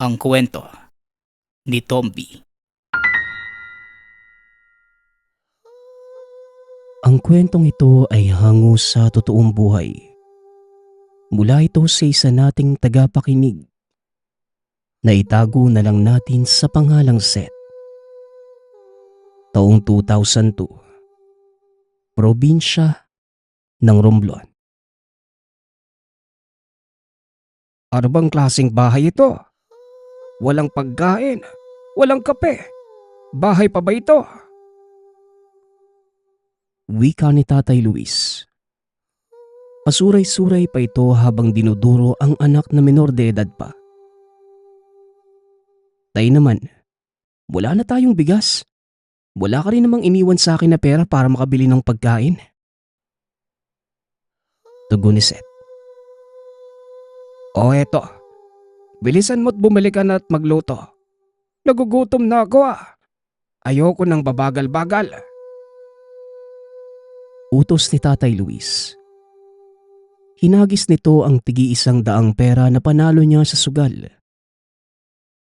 Ang kwento ni Tomby. Ang kwentong ito ay hango sa totoong buhay. Mula ito sa isa nating tagapakinig na itago na lang natin sa pangalang Seth. Taong 2002, probinsya ng Romblon. Ano bang klaseng bahay ito? Walang pagkain, walang kape. Bahay pa ba ito? Wika ni Tatay Luis. Pasuray-suray pa ito habang dinuduro ang anak na menor de edad pa. Tay naman, wala na tayong bigas. Wala ka rin namang iniwan sa akin na pera para makabili ng pagkain. Tugon ni Seth. O eto, bilisan mo't bumili ka na at magluto. Nagugutom na ako Ayoko ng babagal-bagal. Utos ni Tatay Luis. Hinagis nito ang tig-100 pera na panalo niya sa sugal.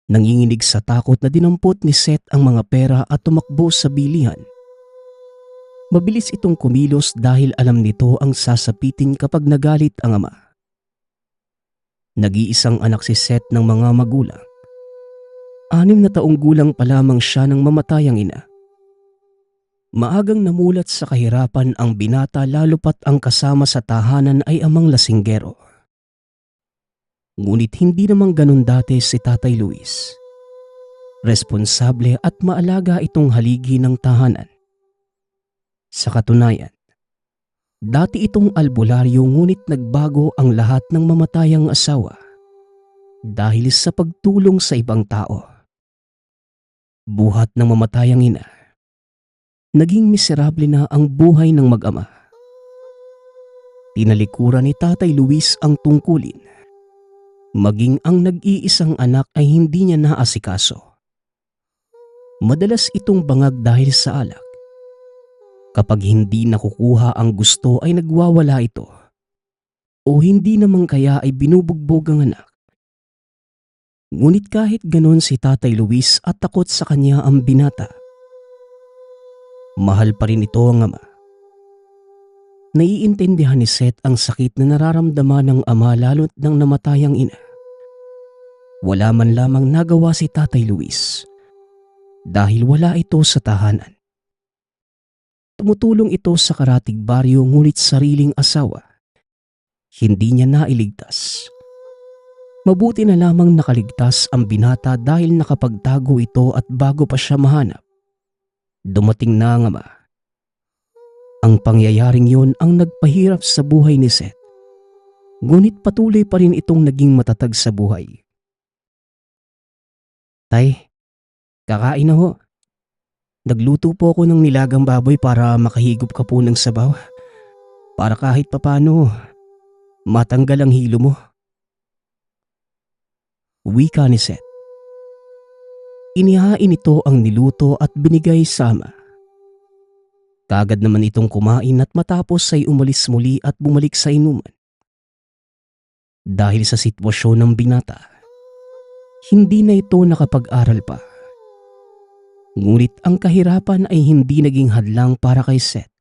Nanginginig sa takot na dinampot ni Seth ang mga pera at tumakbo sa bilihan. Mabilis itong kumilos dahil alam nito ang sasapitin kapag nagalit ang ama. Nag-iisang anak si Seth ng mga magulang. 6 na taong gulang pa lamang siya nang mamatay ang ina. Maagang namulat sa kahirapan ang binata lalo pat ang kasama sa tahanan ay amang lasinggero. Ngunit hindi namang ganun dati si Tatay Luis. Responsable at maalaga itong haligi ng tahanan. Sa katunayan, dati itong albularyo ngunit nagbago ang lahat ng mamatayang asawa dahil sa pagtulong sa ibang tao. Buhat ng mamatayang ina, naging miserable na ang buhay ng mag-ama. Tinalikuran ni Tatay Luis ang tungkulin. Maging ang nag-iisang anak ay hindi niya naasikaso. Madalas itong bangag dahil sa alak. Kapag hindi nakukuha ang gusto ay nagwawala ito. O hindi naman kaya ay binubugbog ang anak. Ngunit kahit ganon si Tatay Luis at takot sa kanya ang binata. Mahal pa rin ito ang ama. Naiintindihan ni Seth ang sakit na nararamdaman ng ama lalo't nang namatay ang ina. Wala man lamang nagawa si Tatay Luis dahil wala ito sa tahanan. Tumutulong ito sa karatig baryo ngunit sariling asawa. Hindi niya nailigtas. Mabuti na lamang nakaligtas ang binata dahil nakapagtago ito at bago pa siya mahanap. Dumating na ang ama. Ang pangyayaring yun ang nagpahirap sa buhay ni Seth. Ngunit patuloy pa rin itong naging matatag sa buhay. Tay, kakain na ho. Nagluto po ako ng nilagang baboy para makahigop ka po ng sabaw. Para kahit papano, matanggal ang hilo mo. Wika ni Seth. Inihain ito ang niluto at binigay sa ama. Kagad naman itong kumain at matapos ay umalis muli at bumalik sa inuman. Dahil sa sitwasyon ng binata, hindi na ito nakapag-aral pa. Ngunit ang kahirapan ay hindi naging hadlang para kay Seth.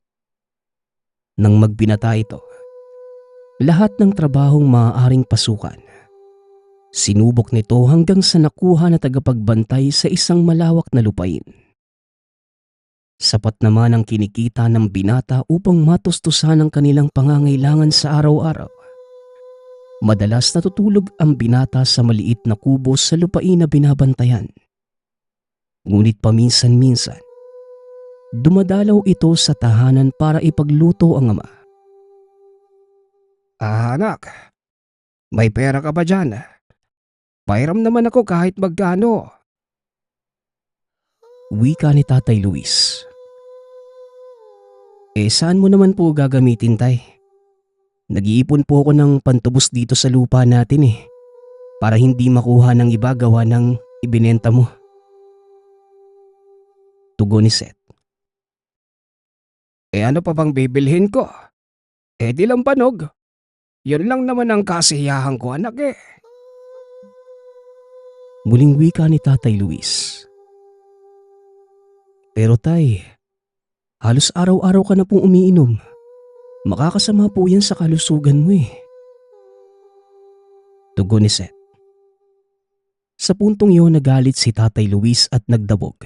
Nang magbinata ito, lahat ng trabahong maaaring pasukan. Sinubok nito hanggang sa nakuha na tagapagbantay sa isang malawak na lupain. Sapat naman ang kinikita ng binata upang matustusan ang kanilang pangangailangan sa araw-araw. Madalas natutulog ang binata sa maliit na kubo sa lupain na binabantayan. Ngunit paminsan-minsan, dumadalaw ito sa tahanan para ipagluto ang ama. Anak, may pera ka ba dyan? Pairam naman ako kahit magkano. Wika ni Tatay Luis. Saan mo naman po gagamitin, Tay? Nag-iipon po ako ng pantubos dito sa lupa natin para hindi makuha ng iba gawa ng ibinenta mo. Tugon ni Seth. Ano pa bang bibilhin ko? Di lang panog. Yun lang naman ang kasiyahan ko, anak . Muling wika ni Tatay Luis. Pero tay, halos araw-araw ka na pong umiinom. Makakasama po yan sa kalusugan mo eh. Tugon ni Seth. Sa puntong iyon nagalit si Tatay Luis at nagdabog.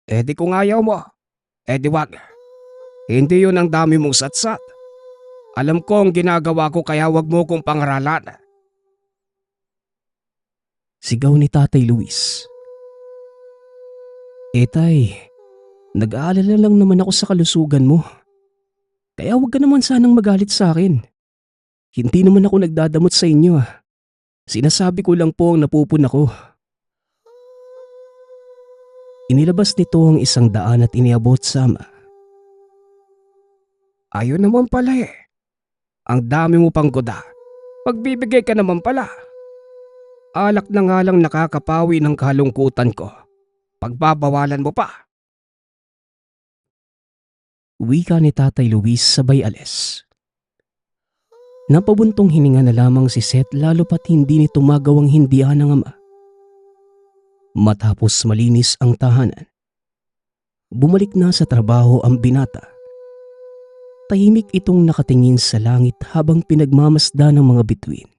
Di kung ayaw mo, di wag. Hindi yun ang dami mong satsat. Alam ko ang ginagawa ko kaya wag mo kong pangaralan. Sigaw ni Tatay Luis. Tay, nag-aalala lang naman ako sa kalusugan mo. Kaya huwag ka naman sanang magalit sa akin. Hindi naman ako nagdadamot sa inyo ah. Sinasabi ko lang po ang napupuna ko. Inilabas nito ang 100 at iniabot sa ama. Ayun naman pala eh. Ang dami mo pang kuda. Pagbibigay ka naman pala. Alak na nga lang nakakapawi ng kalungkutan ko. Pagbabawalan mo pa. Wika ni Tatay Luis sabay alis. Napabuntong hininga na lamang si Seth lalo pat hindi nito magawang hindihan ng ama. Matapos malinis ang tahanan, bumalik na sa trabaho ang binata. Tahimik itong nakatingin sa langit habang pinagmamasda ng mga bituin.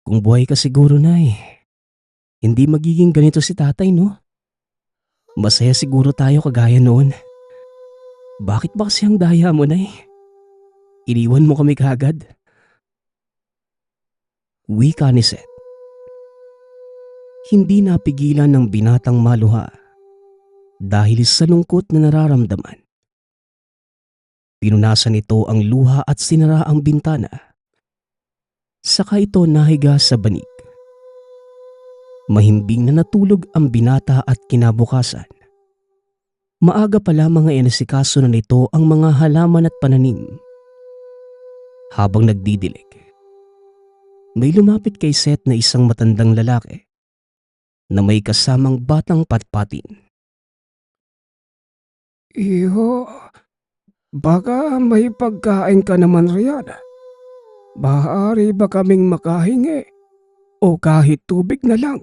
Kung buhay ka siguro, Nay, hindi magiging ganito si tatay, no? Masaya siguro tayo kagaya noon. Bakit ba kasi ang daya mo, Nay? Iniwan mo kami kaagad. Wika ni Seth. Hindi napigilan ng binatang maluha dahil sa lungkot na nararamdaman. Pinunasan ito ang luha at sinara ang bintana. Saka ito nahiga sa banig. Mahimbing na natulog ang binata at kinabukasan. Maaga pa lamang ay inasikaso na nito ang mga halaman at pananim. Habang nagdidilig, may lumapit kay Seth na isang matandang lalaki na may kasamang batang patpatin. Iho, baka may pagkain ka naman riyan. Maaari ba kaming makahingi? O kahit tubig na lang.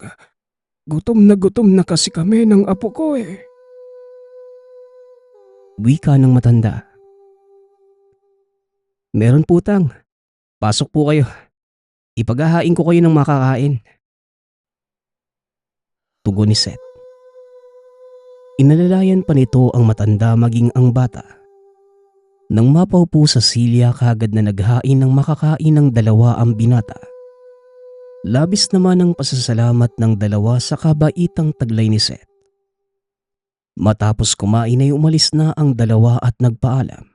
Gutom na kasi kami ng apo ko eh. Wika ng matanda. Meron putang. Pasok po kayo. Ipaghahain ko kayo ng makakain. Tugon ni Seth. Inalalayan pa nito ang matanda maging ang bata. Nang mapaupo sa silya kagad na naghain ng makakain ng dalawa ang binata. Labis naman ang pasasalamat ng dalawa sa kabaitang taglay ni Seth. Matapos kumain ay umalis na ang dalawa at nagpaalam.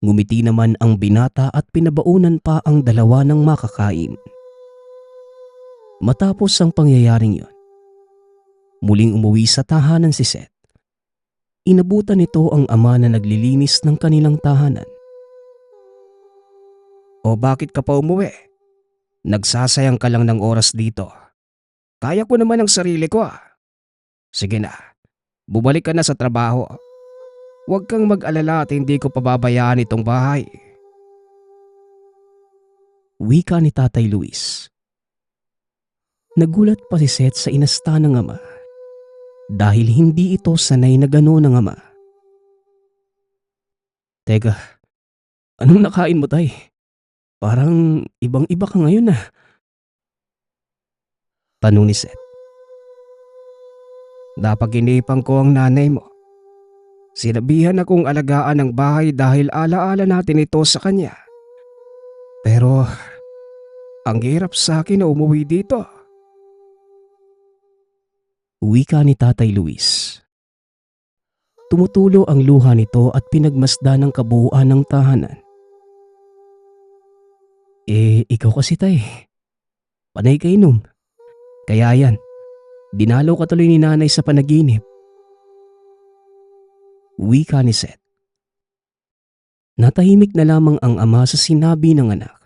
Ngumiti naman ang binata at pinabaunan pa ang dalawa ng makakain. Matapos ang pangyayaring yon, muling umuwi sa tahanan si Seth. Inabutan nito ang ama na naglilinis ng kanilang tahanan. O bakit ka pa umuwi? Nagsasayang ka lang ng oras dito. Kaya ko naman ang sarili ko ah. Sige na, bumalik ka na sa trabaho. Huwag kang mag-alala at hindi ko pababayaan itong bahay. Wika ni Tatay Luis. Nagulat pa si Seth sa inasta ng ama dahil hindi ito sanay na gano'n ng ama. Teka, anong nakain mo tay? Parang ibang-iba ka ngayon ah. Tanong ni Seth. Napag-inipan ko ang nanay mo. Sinabihan akong alagaan ang bahay dahil alaala natin ito sa kanya. Pero ang hirap sa akin na umuwi dito. Wika ni Tatay Luis. Tumutulo ang luha nito at pinagmasda ng kabuuan ng tahanan. Ikaw kasi tay. Panay ka inom. Kaya yan, dinalaw ka tuloy ni nanay sa panaginip. Wika ni Seth. Natahimik na lamang ang ama sa sinabi ng anak.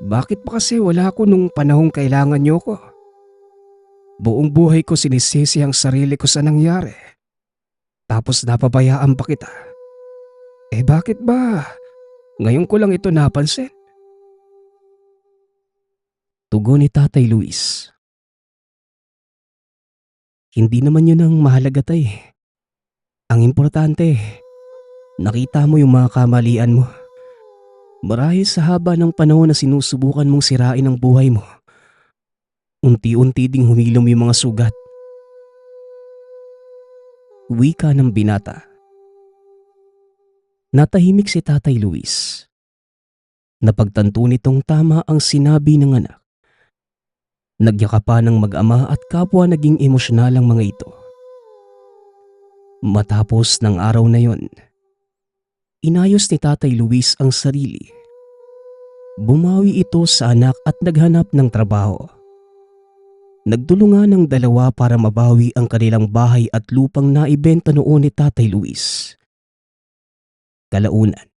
Bakit ba kasi wala ko nung panahong kailangan niyo ko? Buong buhay ko sinisisi ang sarili ko sa nangyari. Tapos napabayaan pa kita. Bakit ba? Ngayon ko lang ito napansin. Tugon ni Tatay Luis. Hindi naman yun ang mahalaga, Tay. Ang importante, nakita mo yung mga kamalian mo. Marahil sa haba ng panahon na sinusubukan mong sirain ang buhay mo, unti-unti ding humilom yung mga sugat. Wika ng binata. Natahimik si Tatay Luis. Napagtanto nitong tama ang sinabi ng anak. Nagyakapan ng mag-ama at kapwa naging emosyonal ang mga ito. Matapos ng araw na yon, inayos ni Tatay Luis ang sarili. Bumawi ito sa anak at naghanap ng trabaho. Nagtulungan ng dalawa para mabawi ang kanilang bahay at lupang naibenta noon ni Tatay Luis. Kalaunan,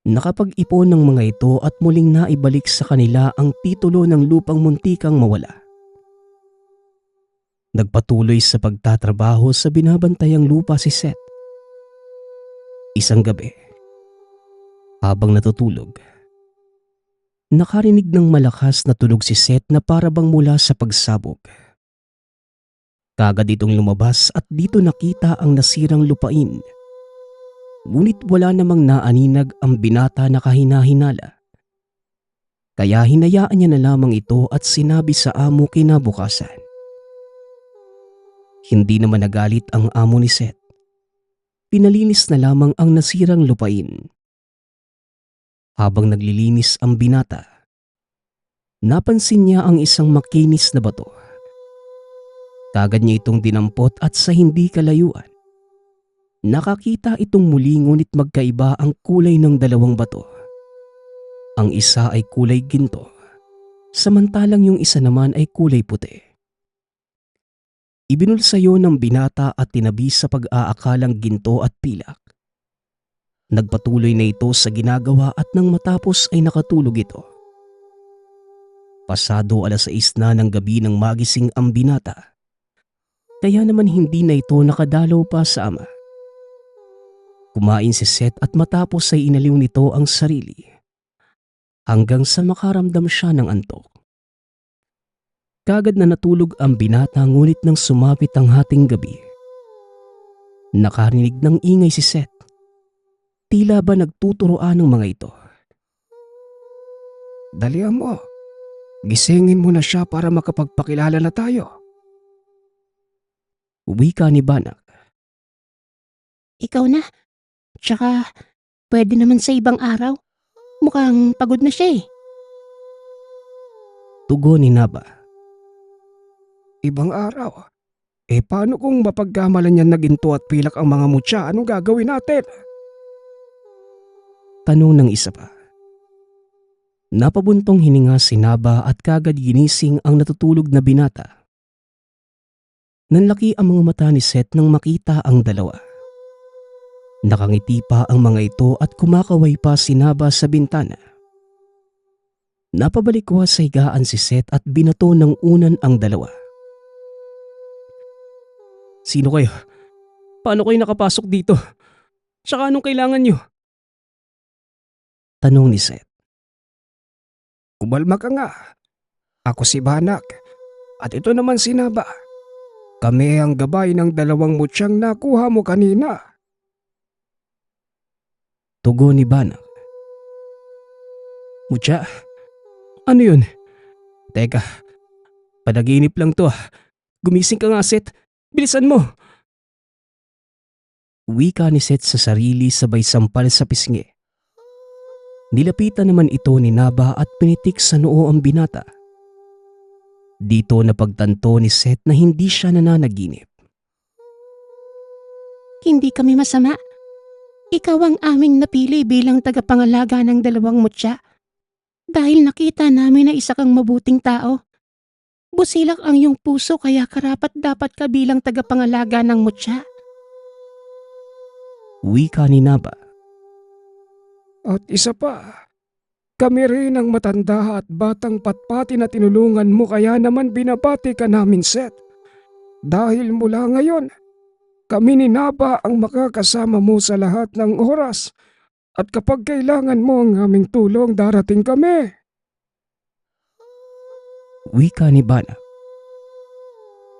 nakapag-ipon ng mga ito at muling naibalik sa kanila ang titulo ng lupang muntikang mawala. Nagpatuloy sa pagtatrabaho sa binabantayang lupa si Seth. Isang gabi, habang natutulog, nakarinig ng malakas na tunog si Seth na parabang mula sa pagsabog. Kagad itong lumabas at dito nakita ang nasirang lupain. Ngunit wala namang naaninag ang binata na kahinahinala. Kaya hinayaan niya na lamang ito at sinabi sa amo kinabukasan. Hindi naman nagalit ang amo ni Seth. Pinalinis na lamang ang nasirang lupain. Habang naglilinis ang binata, napansin niya ang isang makinis na bato. Kagad niya itong dinampot at sa hindi kalayuan, nakakita itong muli ngunit magkaiba ang kulay ng dalawang bato. Ang isa ay kulay ginto, samantalang yung isa naman ay kulay puti. Ibinulsayo ng binata at tinabi sa pag-aakalang ginto at pilak. Nagpatuloy na ito sa ginagawa at nang matapos ay nakatulog ito. Pasado 6:00 na ng gabi nang magising ang binata. Kaya naman hindi na ito nakadalaw pa sa ama. Kumain si Seth at matapos ay inaliw nito ang sarili. Hanggang sa makaramdam siya ng antok. Kagad na natulog ang binata ngunit nang sumapit ang hating gabi, nakarinig ng ingay si Seth. Tila ba nagtuturoan ng mga ito. Dalihan mo. Gisingin mo na siya para makapagpakilala na tayo. Wika ni Banak. Ikaw na. Tsaka, pwede naman sa ibang araw. Mukhang pagod na siya eh. Tugon ni Naba. Ibang araw? Paano kung mapagkamalan niyan na ginto at pilak ang mga mutya? Anong gagawin natin? Tanong ng isa pa. Napabuntong hininga si Naba at kagad ginising ang natutulog na binata. Nanlaki ang mga mata ni Seth nang makita ang dalawa. Nakangiti pa ang mga ito at kumakaway pa si Naba sa bintana. Napabalikwa sa higaan si Seth at binato ng unan ang dalawa. Sino kayo? Paano kayo nakapasok dito? Tsaka anong kailangan nyo? Tanong ni Seth. Kumalma ka nga. Ako si Banak. At ito naman si Naba. Kami ang gabay ng dalawang mutsyang nakuha mo kanina. Tugon ni Banak. Mutya? Ano yun? Teka, panaginip lang to. Gumising ka nga, Seth. Bilisan mo! Wika ni Seth sa sarili sabay sampal sa pisngi. Nilapitan naman ito ni Naba at pinitik sa noo ang binata. Dito napagtanto ni Seth na hindi siya nananaginip. Hindi kami masama. Ikaw ang aming napili bilang tagapangalaga ng dalawang mutya. Dahil nakita namin na isa kang mabuting tao. Busilak ang iyong puso kaya karapat-dapat ka bilang tagapangalaga ng mutya. Wika ni Naba. At isa pa, kami rin ang matanda at batang patpati na tinulungan mo kaya naman binabati ka namin, Seth. Dahil mula ngayon, Kami ni Naba ang makakasama mo sa lahat ng oras at kapag kailangan mo ang aming tulong, darating kami. Wika ni Banak.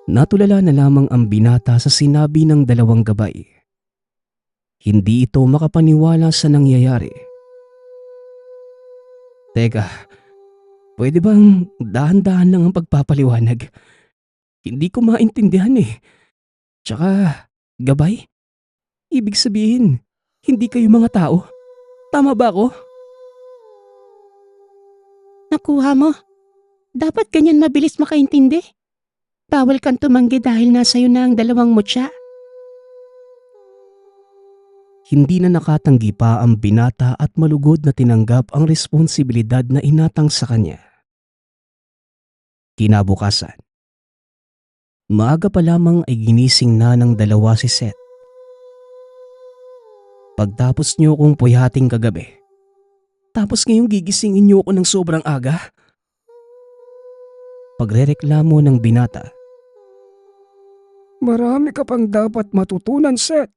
Natulala na lamang ang binata sa sinabi ng dalawang gabay. Hindi ito makapaniwala sa nangyayari. Teka, pwede bang dahan-dahan lang ang pagpapaliwanag? Hindi ko maintindihan eh. Tsaka, gabay? Ibig sabihin, hindi kayo mga tao? Tama ba ako? Nakuha mo. Dapat ganyan mabilis makaintindi. Bawal kang tumanggi dahil nasa iyo na ang dalawang mutya. Hindi na nakatanggi pa ang binata at malugod na tinanggap ang responsibilidad na inatang sa kanya. Kinabukasan, maaga pa lamang ay ginising na ng dalawa si Seth. Pagtapos niyo kong puyhating kagabi, tapos ngayong gigisingin niyo ako ng sobrang aga? Pagrereklamo ng binata. Marami ka pang dapat matutunan, Seth.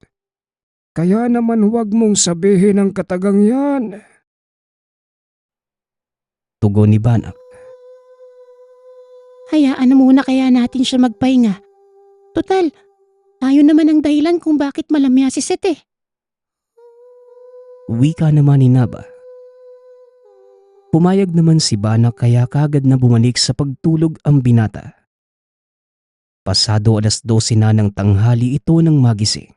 Kaya naman huwag mong sabihin ang katagang yan. Tugon ni Banak. Hayaan na muna kaya natin siya magpahinga. Total, tayo naman ang dahilan kung bakit malamya si Seth eh. Wika naman ni Naba. Pumayag naman si Banak kaya kagad na bumalik sa pagtulog ang binata. Pasado 12:00 na ng tanghali ito nang magising.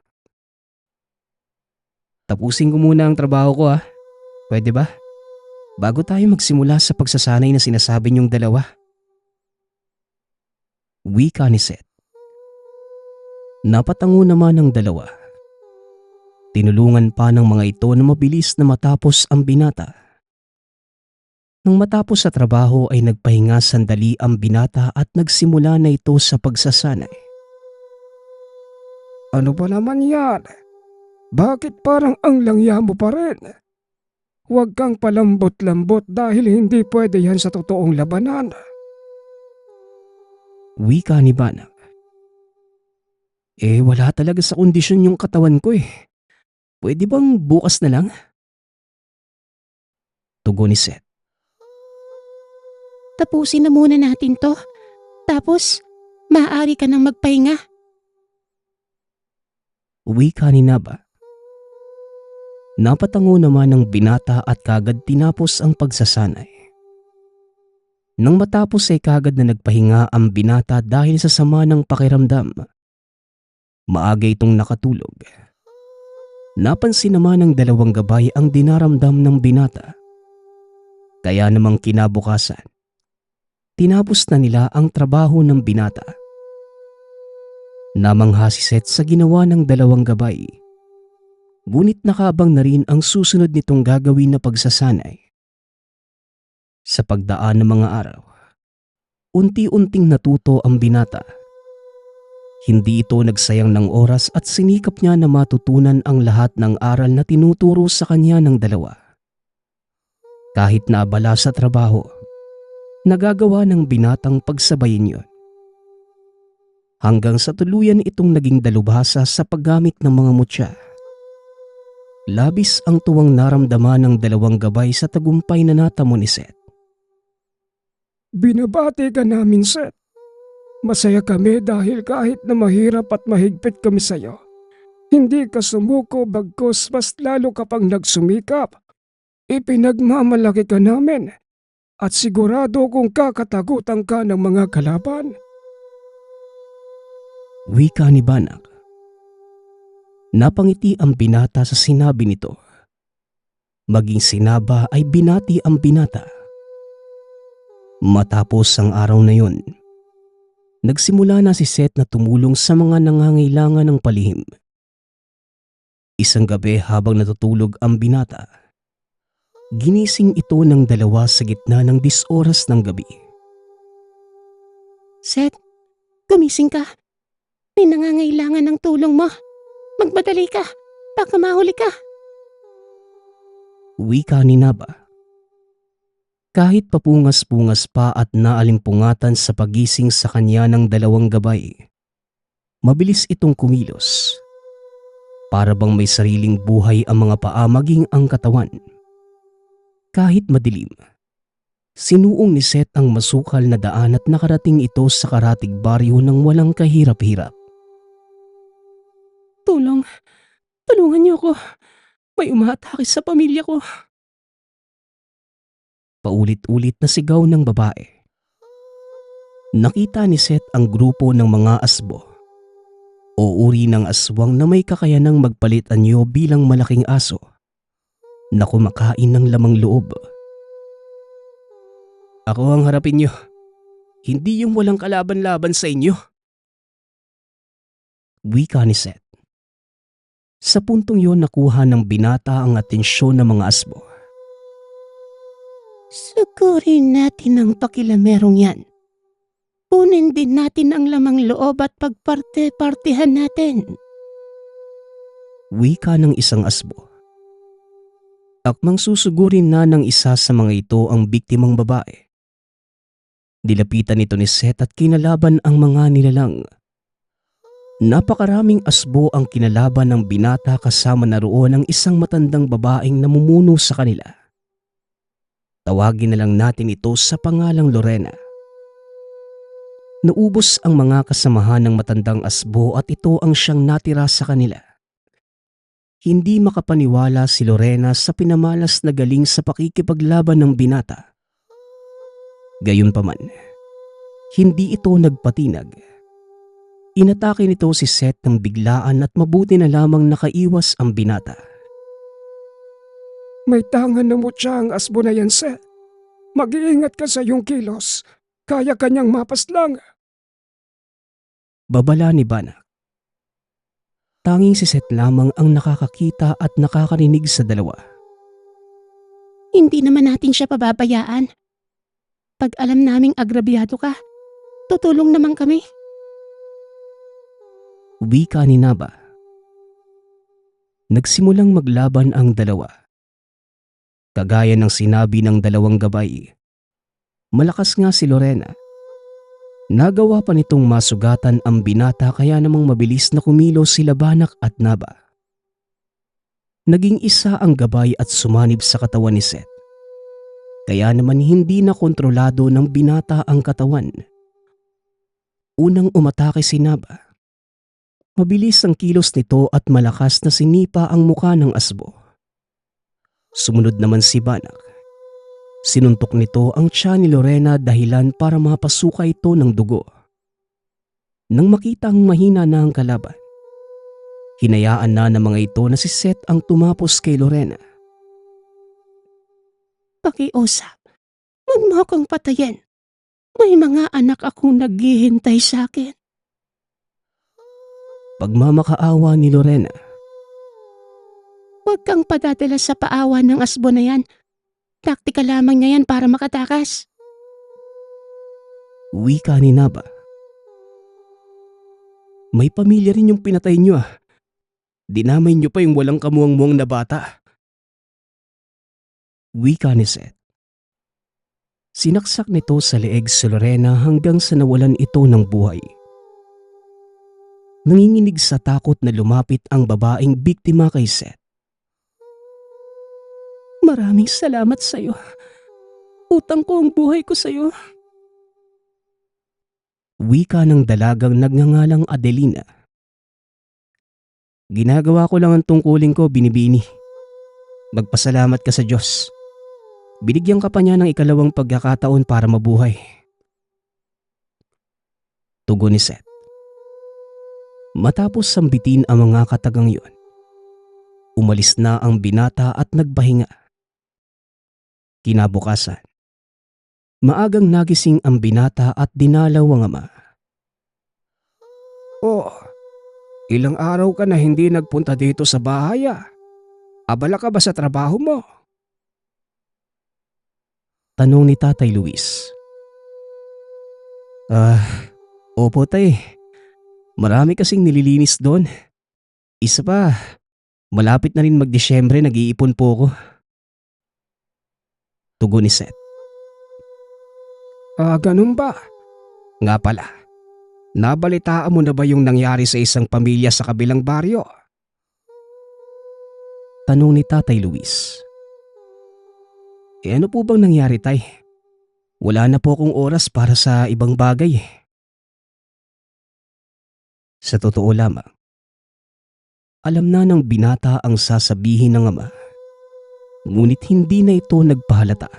Tapusin ko muna ang trabaho ko ah. Pwede ba? Bago tayo magsimula sa pagsasanay na sinasabi niyong dalawa. Wika ni Seth. Napatango naman ang dalawa. Tinulungan pa ng mga ito na mabilis na matapos ang binata. Nang matapos sa trabaho ay nagpahinga sandali ang binata at nagsimula na ito sa pagsasanay. Ano ba naman yan? Bakit parang ang langya mo pa rin? Huwag kang palambot-lambot dahil hindi pwede yan sa totoong labanan. Wika ni Banak. Wala talaga sa kondisyon yung katawan ko eh. Pwede bang bukas na lang? Tugon ni Seth. Tapusin na muna natin to. Tapos, maaari ka nang magpahinga. Wika ni Naba. Napatango naman ng binata at kagad tinapos ang pagsasanay. Nang matapos ay kagad na nagpahinga ang binata dahil sa sama ng pakiramdam. Maaga itong nakatulog. Napansin naman ng dalawang gabay ang dinaramdam ng binata. Kaya namang kinabukasan, tinapos na nila ang trabaho ng binata. Namangha si Seth sa ginawa ng dalawang gabay. Ngunit nakabang na rin ang susunod nitong gagawin na pagsasanay. Sa pagdaan ng mga araw, unti-unting natuto ang binata. Hindi ito nagsayang ng oras at sinikap niya na matutunan ang lahat ng aral na tinuturo sa kanya ng dalawa. Kahit na abala sa trabaho, nagagawa ng binatang pagsabayin yon. Hanggang sa tuluyan itong naging dalubhasa sa paggamit ng mga mutya. Labis ang tuwang naramdaman ng dalawang gabay sa tagumpay na natamo ni Seth. Binabati ka namin, Seth. Masaya kami dahil kahit na mahirap at mahigpit kami sa'yo, hindi ka sumuko bagkus mas lalo ka pang nagsumikap. Ipinagmamalaki ka namin at sigurado kung kakatakutan ka ng mga kalaban. Wika ni Banak. Napangiti ang binata sa sinabi nito. Maging si Naba ay binati ang binata. Matapos ang araw na yun, nagsimula na si Seth na tumulong sa mga nangangailangan ng palihim. Isang gabi habang natutulog ang binata, ginising ito ng dalawa sa gitna ng 10 oras ng gabi. Seth, gumising ka. May nangangailangan ng tulong mo. Magmadali ka. Baka mahuli ka. Wika ni Naba. Kahit papungas-pungas pa at naalimpungatan sa pagising sa kanya ng dalawang gabay, mabilis itong kumilos Para bang may sariling buhay ang mga paa maging ang katawan. Kahit madilim, sinuong ni Seth ang masukal na daan at nakarating ito sa karatig baryo ng walang kahirap-hirap. Tulungan niyo ako. May umaatake sa pamilya ko. Paulit-ulit na sigaw ng babae. Nakita ni Seth ang grupo ng mga asbo o uri ng aswang na may kakayanang magpalit anyo bilang malaking aso na kumakain ng lamang loob. Ako ang harapin niyo, hindi yung walang kalaban-laban sa inyo. Wika ni Seth. Sa puntong yon nakuha ng binata ang atensyon ng mga asbo. Sugurin natin ang pakilamerong yan. Kunin din natin ang lamang loob at pagparte-partihan natin. Wika ng isang asbo. Akmang susugurin na ng isa sa mga ito ang biktimang babae. Dilapitan nito ni Seth at kinalaban ang mga nilalang. Napakaraming asbo ang kinalaban ng binata kasama na roon ang isang matandang babaeng namumuno sa kanila. Tawagin na lang natin ito sa pangalang Lorena. Naubos ang mga kasamahan ng matandang asbo at ito ang siyang natira sa kanila. Hindi makapaniwala si Lorena sa pinamalas na galing sa pakikipaglaban ng binata. Gayunpaman, hindi ito nagpatinag. Inatake nito si Seth ng biglaan at mabuti na lamang nakaiwas ang binata. May tangan na mutya ang asbo na yan, Seth. Mag-iingat ka sa iyong kilos. Kaya kanyang mapaslang. Babala ni Banak. Tanging si Seth lamang ang nakakakita at nakakarinig sa dalawa. Hindi naman natin siya pababayaan. Pag alam naming agrabyado ka, tutulong naman kami. Wika ni Naba. Nagsimulang maglaban ang dalawa. Kagaya ng sinabi ng dalawang gabay, malakas nga si Lorena. Nagawa pa nitong masugatan ang binata kaya namang mabilis na kumilos sila Banak at Naba. Naging isa ang gabay at sumanib sa katawan ni Seth. Kaya naman hindi na kontrolado ng binata ang katawan. Unang umatake si Naba. Mabilis ang kilos nito at malakas na sinipa ang muka ng asbo. Sumunod naman si Banak. Sinuntok nito ang tiyan ni Lorena dahilan para mapasuka ito ng dugo. Nang makita ang mahina na ang kalaban, hinayaan na ng mga ito na si Seth ang tumapos kay Lorena. Pakiusap, huwag mo akong patayin. May mga anak akong naghihintay sa akin. Pagmamakaawa ni Lorena. Huwag kang padadala sa paawa ng asbo na yan. Taktika lamang niya yan para makatakas. Wika ni Naba. May pamilya rin yung pinatay niyo ah. Dinamay niyo pa yung walang kamuang-muang na bata. Wika ni Seth. Sinaksak nito sa leeg si Lorena hanggang sa nawalan ito ng buhay. Nanginginig sa takot na lumapit ang babaeng biktima kay Seth. Maraming salamat sa iyo. Utang ko ang buhay ko sa iyo. Wika ng dalagang nagngangalang Adelina. Ginagawa ko lang ang tungkulin ko, Binibini. Magpasalamat ka sa Diyos. Binigyan ka pa niya ng ikalawang pagkakataon para mabuhay. Tugon ni Seth. Matapos sambitin ang mga katagang yon, umalis na ang binata at nagpahinga. Kinabukasan, maagang nagising ang binata at dinalaw ang ama. Oh, ilang araw ka na hindi nagpunta dito sa bahay ah. Abala ka ba sa trabaho mo? Tanong ni Tatay Luis. Opo tay. Marami kasing nililinis doon. Isa pa, malapit na rin mag-Disyembre, nag-iipon po ako. Tugon ni Seth. Ganun ba? Nga pala, nabalitaan mo na ba yung nangyari sa isang pamilya sa kabilang baryo? Tanong ni Tatay Luis. Ano po bang nangyari, Tay? Wala na po akong oras para sa ibang bagay. Sa totoo lamang, alam na ng binata ang sasabihin ng ama, ngunit hindi na ito nagpahalata.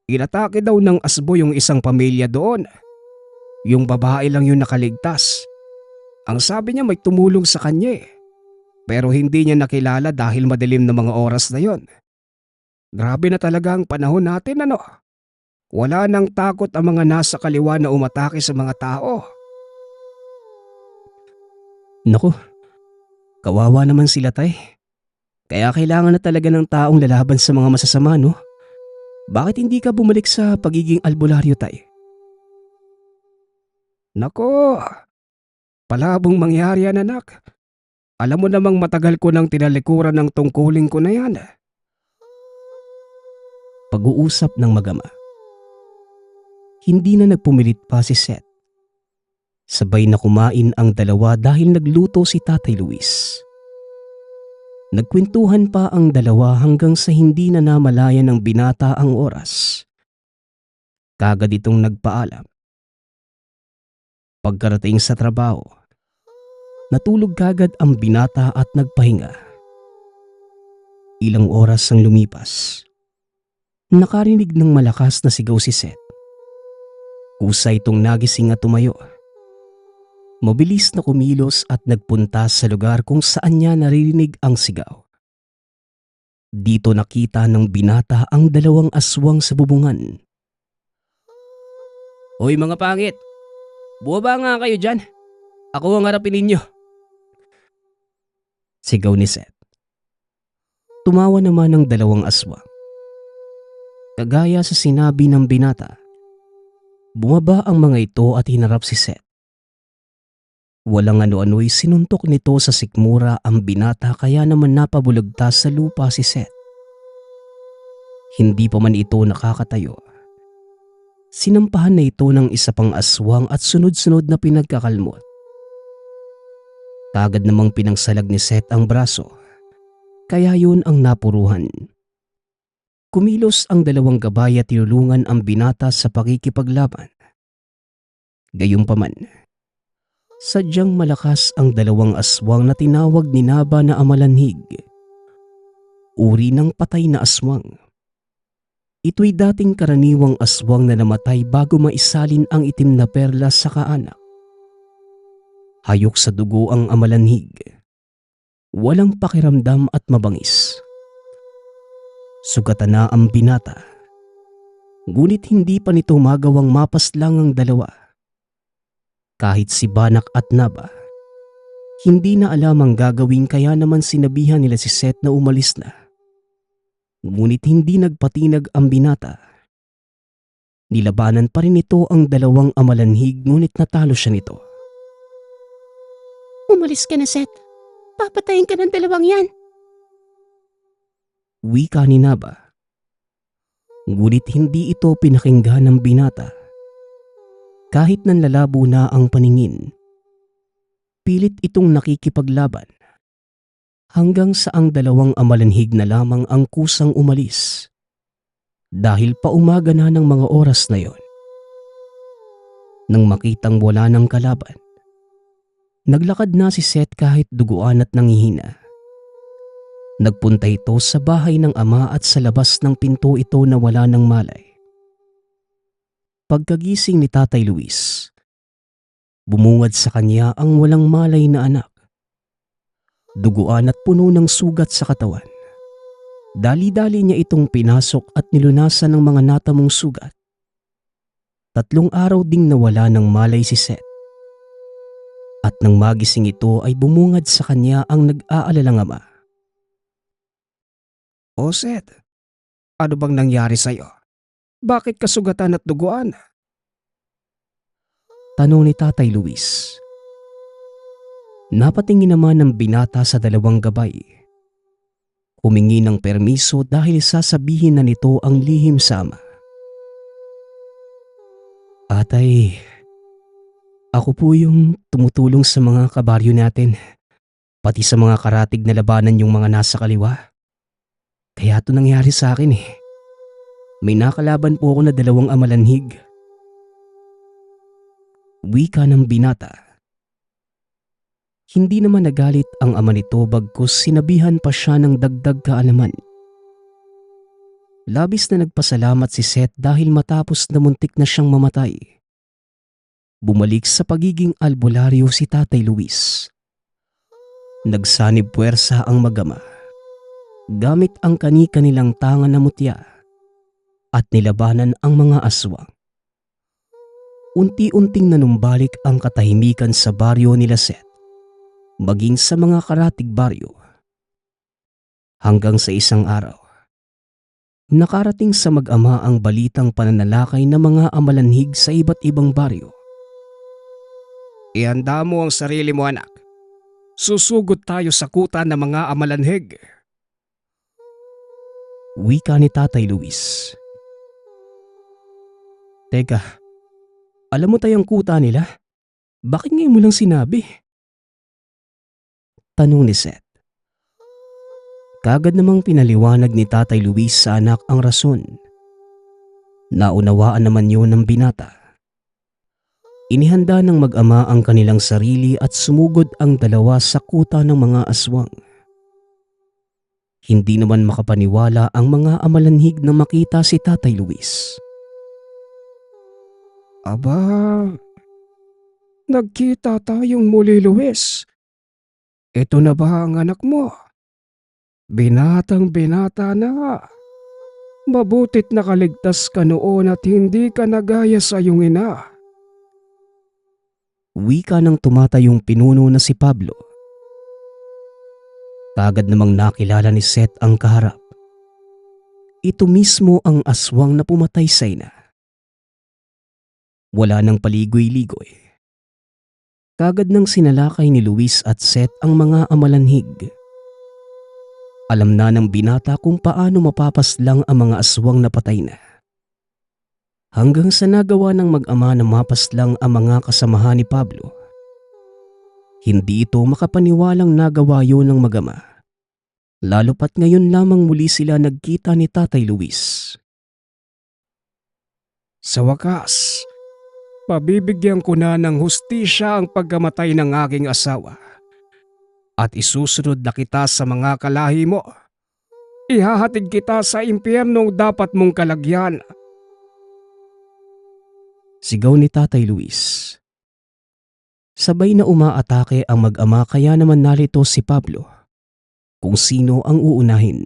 Inatake daw ng asbo yung isang pamilya doon. Yung babae lang yung nakaligtas. Ang sabi niya may tumulong sa kanya pero hindi niya nakilala dahil madilim na mga oras na yon. Grabe na talaga ang panahon natin, ano? Wala nang takot ang mga nasa kaliwa na umatake sa mga tao. Naku, kawawa naman sila, Tay. Kaya kailangan na talaga ng taong lalaban sa mga masasama, no? Bakit hindi ka bumalik sa pagiging albularyo, Tay? Nako, palabong mangyari yan, anak. Alam mo namang matagal ko nang tinalikuran ng tungkulin ko na yan. Pag-uusap ng magama. Hindi na nagpumilit pa si Seth. Sabay na kumain ang dalawa dahil nagluto si Tatay Luis. Nagkwentuhan pa ang dalawa hanggang sa hindi na namalayan ng binata ang oras. Kagad itong nagpaalam. Pagkarating sa trabaho, natulog kagad ang binata at nagpahinga. Ilang oras ang lumipas. Nakarinig ng malakas na sigaw si Seth. Kusa itong nagising at tumayo. Mabilis na kumilos at nagpunta sa lugar kung saan niya naririnig ang sigaw. Dito nakita ng binata ang dalawang aswang sa bubungan. Hoy mga pangit! Buwaba nga kayo dyan. Ako ang harapin ninyo. Sigaw ni Seth. Tumawa naman ang dalawang aswang. Kagaya sa sinabi ng binata, bumaba ang mga ito at hinarap si Seth. Walang ano-ano'y sinuntok nito sa sikmura ang binata kaya naman napabulagtas sa lupa si Seth. Hindi pa man ito nakakatayo. Sinampahan na ito ng isa pang aswang at sunod-sunod na pinagkakalmot. Kagad namang pinangsalag ni Seth ang braso, kaya yun ang napuruhan. Kumilos ang dalawang gabay at tinulungan ang binata sa pakikipaglaban. Gayunpaman, sadyang malakas ang dalawang aswang na tinawag ni Naba na amalanhig. Uri ng patay na aswang. Ito'y dating karaniwang aswang na namatay bago maisalin ang itim na perla sa kaanak. Hayok sa dugo ang amalanhig. Walang pakiramdam at mabangis. Sugatan na ang binata. Ngunit hindi pa nito magawang mapaslang ang dalawa. Kahit si Banak at Naba, hindi na alam ang gagawin kaya naman sinabihan nila si Seth na umalis na. Ngunit hindi nagpatinag ang binata. Nilabanan pa rin ito ang dalawang amalanhig ngunit natalo siya nito. Umalis ka na, Seth. Papatayin ka ng dalawang yan. Wika ni Naba. Ngunit hindi ito pinakinggan ng binata. Kahit nanlalabo na ang paningin, pilit itong nakikipaglaban. Hanggang sa ang dalawang amalanhig na lamang ang kusang umalis. Dahil paumaga na ng mga oras na yon. Nang makitang wala ng kalaban, naglakad na si Seth kahit duguan at nangihina. Nagpunta ito sa bahay ng ama at sa labas ng pinto ito na wala ng malay. Pagkagising ni Tatay Luis, bumungad sa kanya ang walang malay na anak. Duguan at puno ng sugat sa katawan. Dali-dali niya itong pinasok at nilunasan ng mga natamong sugat. 3 araw ding nawala ng malay si Seth. At nang magising ito ay bumungad sa kanya ang nag-aalalang ama. O Seth, ano bang nangyari sa'yo? Bakit ka sugatan at duguan? Tanong ni Tatay Luis. Napatingin naman ng binata sa dalawang gabay. Humingi ng permiso dahil sasabihin na nito ang lihim sa ama. Atay, ako po yung tumutulong sa mga kabaryo natin. Pati sa mga karatig na labanan yung mga nasa kaliwa. Kaya ito nangyari sa akin eh. May nakalaban po ako na 2 amalanhig. Wika ng binata. Hindi naman nagalit ang ama nito bagkus sinabihan pa siya ng dagdag kaalaman. Labis na nagpasalamat si Seth dahil matapos na muntik na siyang mamatay. Bumalik sa pagiging albularyo si Tatay Luis. Nagsanib puwersa ang mag-ama. Gamit ang kani-kanilang tangan na mutya at nilabanan ang mga aswang. Unti-unting nanumbalik ang katahimikan sa baryo nila Seth, maging sa mga karatig baryo. Hanggang sa isang araw, nakarating sa mag-ama ang balitang pananalakay ng mga amalanhig sa iba't ibang baryo. Ihanda mo ang sarili mo, anak. Susugod tayo sa kuta ng mga amalanhig. Wika ni Tatay Luis. Teka, alam mo tayong kuta nila? Bakit ngayon mo lang sinabi? Tanong ni Seth. Kagad namang pinaliwanag ni Tatay Luis sa anak ang rason. Naunawaan naman yun ng binata. Inihanda ng mag-ama ang kanilang sarili at sumugod ang dalawa sa kuta ng mga aswang. Hindi naman makapaniwala ang mga amalanhig na makita si Tatay Luis. Aba, nagkita tayong muli, Luis. Ito na ba ang anak mo? Binatang binata na. Mabutit nakaligtas ka noon at hindi ka nagaya sa iyong ina. Wika ng tumatayong pinuno na si Pablo. Kagad namang nakilala ni Seth ang kaharap. Ito mismo ang aswang na pumatay sa ina. Wala nang paligoy-ligoy. Kagad nang sinalakay ni Luis at Seth ang mga amalanhig. Alam na ng binata kung paano mapapaslang ang mga aswang na patay na. Hanggang sa nagawa ng mag-ama na mapaslang ang mga kasamahan ni Pablo. Hindi ito makapaniwalang nagawa yun ng mag-ama. Lalo pat ngayon lamang muli sila nagkita ni Tatay Luis. Sa wakas, pabibigyan ko na ng hustisya ang pagkamatay ng aking asawa. At isusunod na kita sa mga kalahi mo. Ihahatid kita sa impyernong dapat mong kalagyan. Sigaw ni Tatay Luis. Sabay na umaatake ang mag-ama kaya naman narito si Pablo kung sino ang uunahin.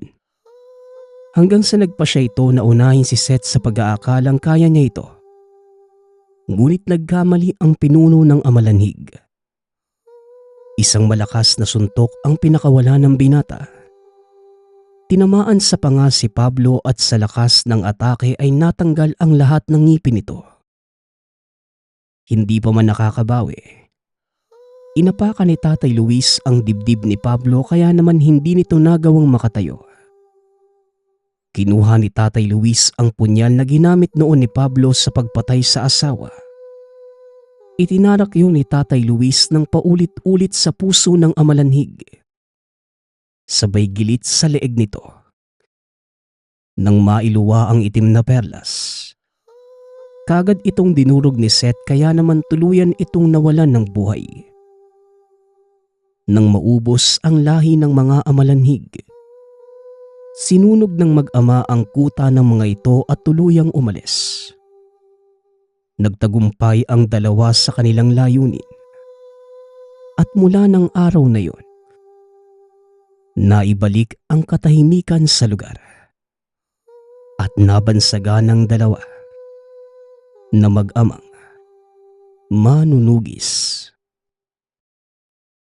Hanggang sa nagpa siya ito na unahin si Seth sa pag-aakalang kaya niya ito. Ngunit nagkamali ang pinuno ng amalanhig. Isang malakas na suntok ang pinakawala ng binata. Tinamaan sa panga si Pablo at sa lakas ng atake ay natanggal ang lahat ng ngipin nito. Hindi pa man nakakabawi. Inapakan ni Tatay Luis ang dibdib ni Pablo kaya naman hindi nito nagawang makatayo. Kinuha ni Tatay Luis ang punyal na ginamit noon ni Pablo sa pagpatay sa asawa. Itinarak yun ni Tatay Luis ng paulit-ulit sa puso ng amalanhig. Sabay gilit sa leeg nito. Nang mailuwa ang itim na perlas, kagad itong dinurog ni Seth kaya naman tuluyan itong nawalan ng buhay. Nang maubos ang lahi ng mga amalanhig, sinunog ng mag-ama ang kuta ng mga ito at tuluyang umalis. Nagtagumpay ang dalawa sa kanilang layunin. At mula ng araw na yon, naibalik ang katahimikan sa lugar. At nabansagan ng dalawa na mag-amang manunugis.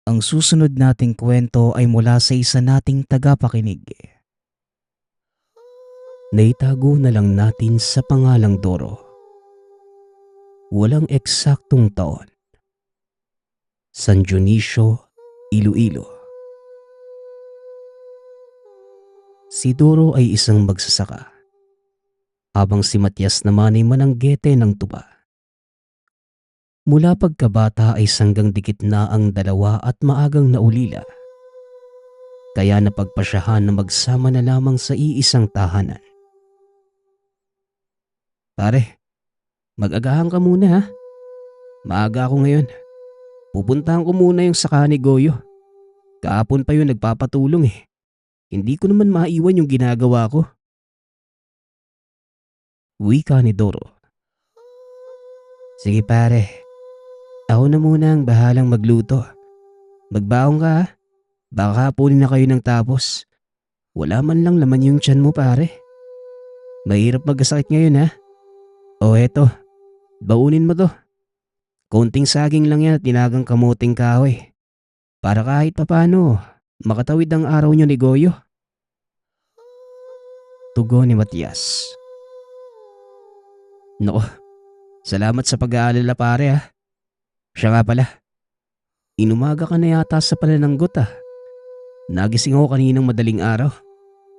Ang susunod nating kwento ay mula sa isa nating tagapakinig. Naitago na lang natin sa pangalang Doro. Walang eksaktong taon. San Dionisio, Iloilo. Si Doro ay isang magsasaka, habang si Matias naman ay mananggete ng tuba. Mula pagkabata ay sanggang dikit na ang dalawa at maagang naulila Kaya napagpasyahan na magsama na lamang sa iisang tahanan. Pare, mag-agahan ka muna ha. Maaga ako ngayon. Pupuntahan ko muna yung saka ni Goyo. Kahapon pa yun nagpapatulong eh. Hindi ko naman maiwan yung ginagawa ko. Wika ni Doro. Sige pare, ako na muna ang bahalang magluto. Magbaong ka ha. Baka hapunin na kayo ng tapos. Wala man lang laman yung tiyan mo pare. Mahirap magkasakit ngayon ha. O eto, baunin mo to. Konting saging lang yan at tinagang kamuting kahoy. Para kahit papano, makatawid ang araw nyo ni Goyo. Tugon ni Matias. Nako, salamat sa pag-aalala pare ha. Siya nga pala, Inumaga ka na yata sa panananggot ah. nagising ako kaninang madaling araw.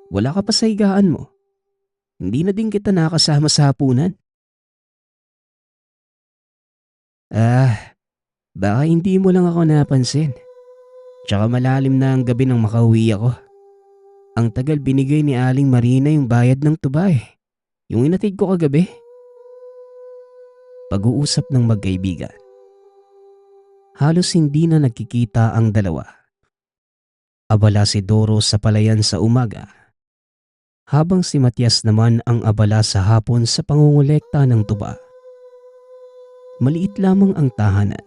Wala ka pa sa higaan mo. Hindi na din kita nakasama sa hapunan. Baka hindi mo lang ako napansin. Tsaka malalim na ang gabi nang makauwi ako. Ang tagal binigay ni Aling Marina yung bayad ng tuba eh. Yung inatid ko kagabi. Pag-uusap ng magkaibigan. Halos hindi na nagkikita ang dalawa. Abala si Doro sa palayan sa umaga, habang si Matias naman ang abala sa hapon sa pangungulekta ng tuba. Maliit lamang ang tahanan,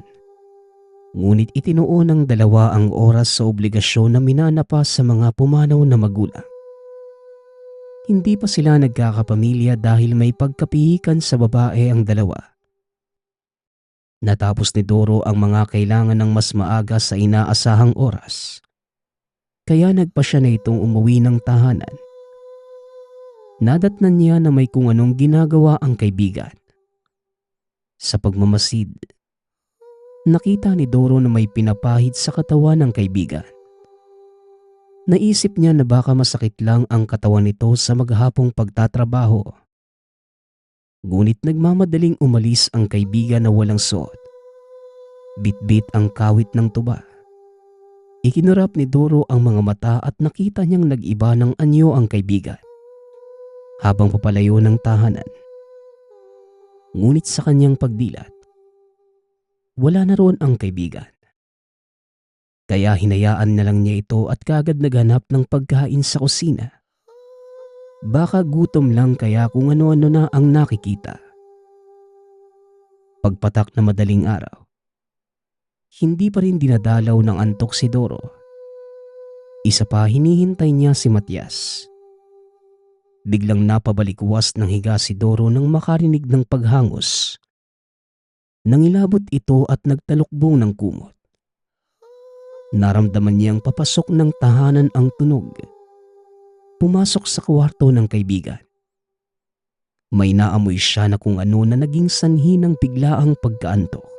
ngunit itinuo ng dalawa ang oras sa obligasyon na minanapa sa mga pumanaw na magulang. Hindi pa sila nagkakapamilya dahil may pagkapihikan sa babae ang dalawa. Natapos ni Doro ang mga kailangan ng mas maaga sa inaasahang oras. Kaya nagpa siya na itong umuwi ng tahanan. Nadatnan niya na may kung anong ginagawa ang kaibigan. Sa pagmamasid, nakita ni Doro na may pinapahid sa katawan ng kaibigan. Naisip niya na baka masakit lang ang katawan nito sa maghapong pagtatrabaho. Ngunit nagmamadaling umalis ang kaibigan na walang suot. Bitbit ang kawit ng tuba. Ikinurap ni Doro ang mga mata at nakita niyang nag-iba ng anyo ang kaibigan habang papalayo ng tahanan. Ngunit sa kanyang pagdilat, wala na roon ang kaibigan. Kaya hinayaan na lang niya ito at kagad naghanap ng pagkain sa kusina. Baka gutom lang kaya kung ano-ano na ang nakikita. Pagpatak na madaling araw, hindi pa rin dinadalaw ng antok si Doro. Isa pa hinihintay niya si Matias. Biglang napabalikwas ng higa si Doro nang makarinig ng paghangos. Nangilabot ito at nagtalukbong ng kumot. Naramdaman niyang papasok ng tahanan ang tunog. Pumasok sa kwarto ng kaibigan. May naamoy siya na kung ano na naging sanhi ng biglaang pagkaantok.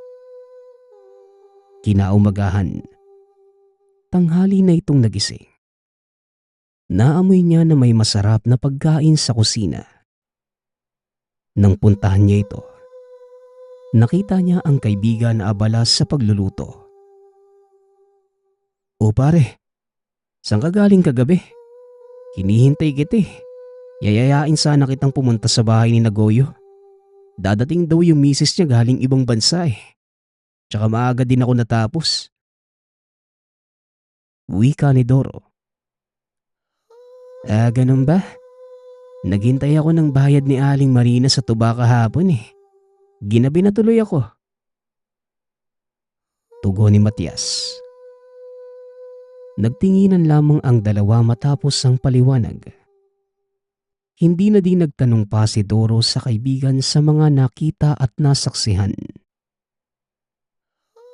Kinaumagahan, tanghali na itong nagising. Naamoy niya na may masarap na pagkain sa kusina. Nang puntahan niya ito, nakita niya ang kaibigan na abala sa pagluluto. O pare, saan ka galing kagabi? Hinihintay kita eh. Yayayain sana kitang pumunta sa bahay ni Nagoyo. Dadating daw yung misis niya galing ibang bansa eh. Tsaka maaga din ako natapos. Wika ni Doro. Ganun ba? Naghintay ako ng bayad ni Aling Marina sa tuba kahapon eh. Ginabi na tuloy ako. Tugon ni Matias. Nagtinginan lamang ang dalawa matapos ang paliwanag. Hindi na din nagtanong pa si Doro sa kaibigan sa mga nakita at nasaksihan.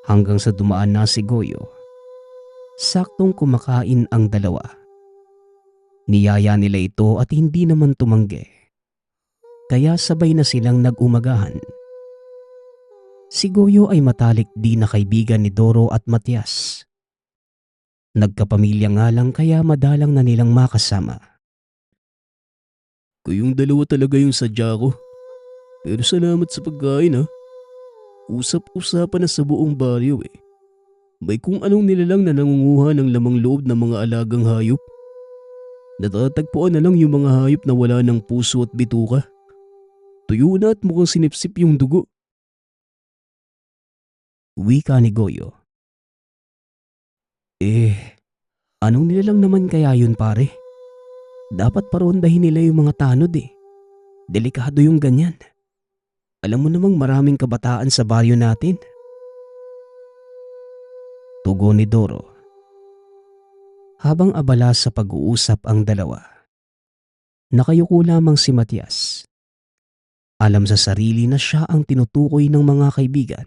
Hanggang sa dumaan na si Goyo. Saktong kumakain ang dalawa. Niyaya nila ito at hindi naman tumanggi. Kaya sabay na silang nag-umagahan. Si Goyo ay matalik din na kaibigan ni Doro at Matias. Nagkapamilya nga lang kaya madalang na nilang makasama. Kayong dalawa talaga yung sadya ko. Pero salamat sa pagkain ha. Usap-usapan na sa buong baryo eh. May kung anong nilalang na nangunguha ng lamang loob ng mga alagang hayop. Natatagpuan na lang yung mga hayop na wala ng puso at bituka. Tuyo na at mukhang sinipsip yung dugo. Wika ni Goyo. Anong nilalang naman kaya yun pare? Dapat parondahin nila yung mga tanod eh. Delikado yung ganyan. Alam mo namang maraming kabataan sa baryo natin. Tugon ni Doro. Habang abala sa pag-uusap ang dalawa, nakayuko lamang si Matias. Alam sa sarili na siya ang tinutukoy ng mga kaibigan.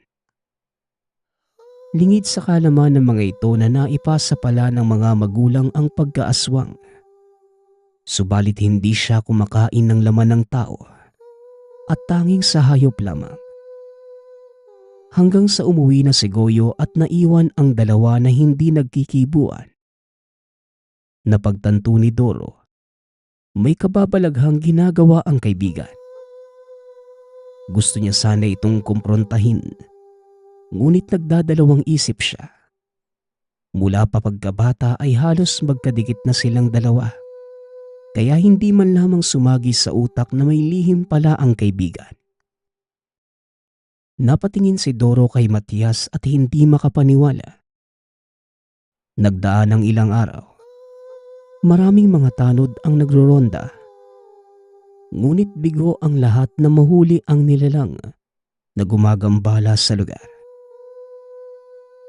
Lingid sa kalaman ng mga ito na naipasa pala ng mga magulang ang pagkaaswang. Subalit hindi siya kumakain ng laman ng tao at tanging sa hayop lamang. Hanggang sa umuwi na si Goyo at naiwan ang dalawa na hindi nagkikibuan. Napagtanto ni Doro, may kababalaghang ginagawa ang kaibigan. Gusto niya sana itong kumprontahin, ngunit nagdadalawang isip siya. Mula pa pagkabata ay halos magkadikit na silang dalawa, kaya hindi man lamang sumagi sa utak na may lihim pala ang kaibigan. Napatingin si Doro kay Matias at hindi makapaniwala. Nagdaan ang ilang araw. Maraming mga tanod ang nagroronda. Ngunit bigo ang lahat na mahuli ang nilalang na gumagambala sa lugar.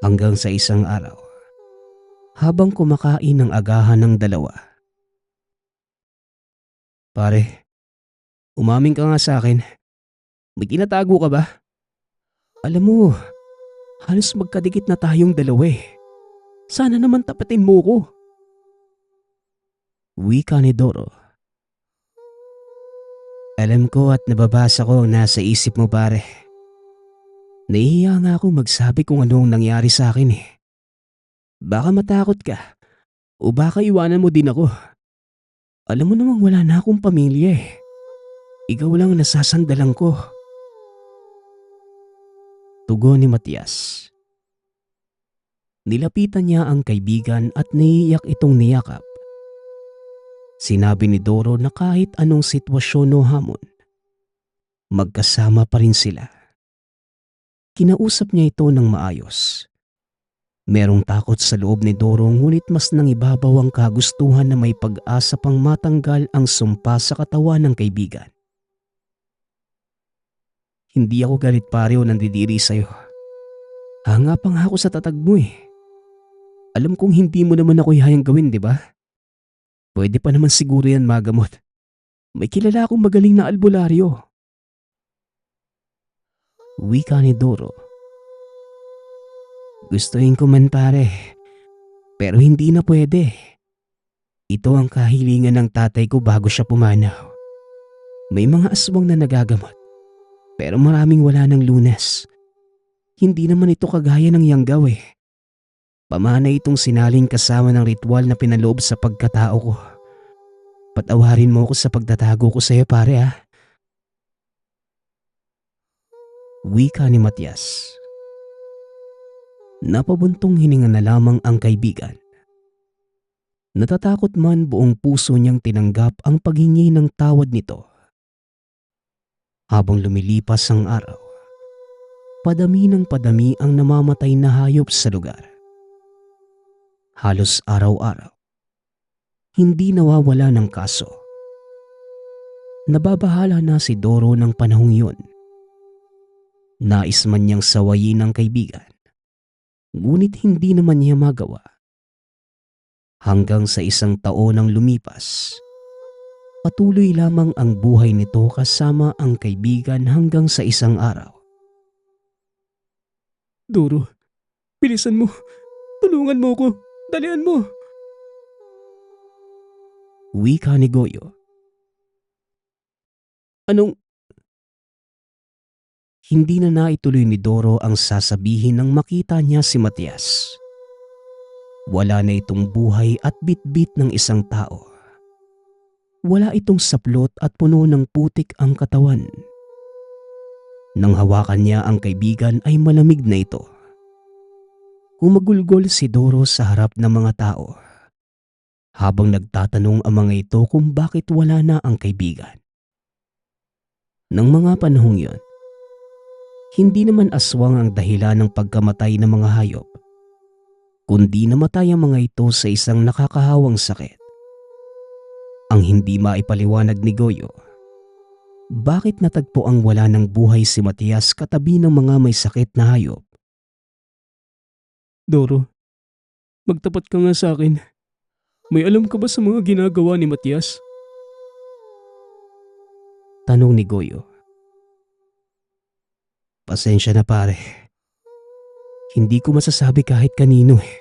Hanggang sa isang araw, habang kumakain ng agahan ng dalawa. Pare, umaming ka nga sa akin. May tinatago ka ba? Alam mo, halos magkadikit na tayong dalawa eh. Sana naman tapatin mo ko. Wika ni Doro. Alam ko at nababasa ko ang nasa isip mo pare. Nahihiya nga akong magsabi kung ano ang nangyari sa akin eh. Baka matakot ka o baka iwanan mo din ako. Alam mo namang wala na akong pamilya eh. Ikaw lang ang nasasandalan ko. Tugon ni Matias. Nilapitan niya ang kaibigan at naiiyak itong niyakap. Sinabi ni Doro na kahit anong sitwasyon o hamon, magkasama pa rin sila. Kinausap niya ito ng maayos. Merong takot sa loob ni Doro ngunit mas nangibabaw ang kagustuhan na may pag-asa pang matanggal ang sumpa sa katawan ng kaibigan. Hindi ako galit pare o nandidiri sa'yo. Hanga pa nga ako sa tatag mo eh. Alam kong hindi mo naman ako ihayang gawin, di ba? Pwede pa naman siguro yan magamot. May kilala akong magaling na albularyo. Wika ni Doro. Gustuin ko man pare, pero hindi na pwede. Ito ang kahilingan ng tatay ko bago siya pumanaw. May mga aswang na nagagamot, pero maraming wala ng Lunas. Hindi naman ito kagaya ng Yanggaw eh. Pamana itong sinaling kasama ng ritual na pinaloob sa pagkatao ko. Patawarin mo ako sa pagtatago ko sa iyo pare ha. Wika ni Matias. Napabuntong hininga na lamang ang kaibigan. Natatakot man buong puso niyang tinanggap ang paghingi ng tawad nito. Habang lumilipas ang araw, padami ng padami ang namamatay na hayop sa lugar. Halos araw-araw, hindi nawawala ng kaso. Nababahala na si Doro ng panahong yun. Nais man niyang sawayin ang kaibigan, ngunit hindi naman niya magawa. Hanggang sa isang taon ang lumipas, patuloy lamang ang buhay nito kasama ang kaibigan hanggang sa isang araw. Doro, bilisan mo. Tulungan mo ko. Dalian mo. Wika ni Goyo. Anong? Hindi na naituloy ni Doro ang sasabihin nang makita niya si Matias. Wala na itong buhay at bitbit ng isang tao. Wala itong saplot at puno ng putik ang katawan. Nang hawakan niya ang kaibigan ay malamig na ito. Humagulgol si Doro sa harap ng mga tao habang nagtatanong ang mga ito kung bakit wala na ang kaibigan. Nang mga panahong yon, hindi naman aswang ang dahilan ng pagkamatay ng mga hayop, kundi namatay ang mga ito sa isang nakakahawang sakit. Ang hindi maipaliwanag ni Goyo, bakit natagpo ang wala ng buhay si Matias katabi ng mga may sakit na hayop? Doro, magtapat ka nga sa akin. May alam ka ba sa mga ginagawa ni Matias? Tanong ni Goyo. Pasensya na pare. Hindi ko masasabi kahit kanino eh.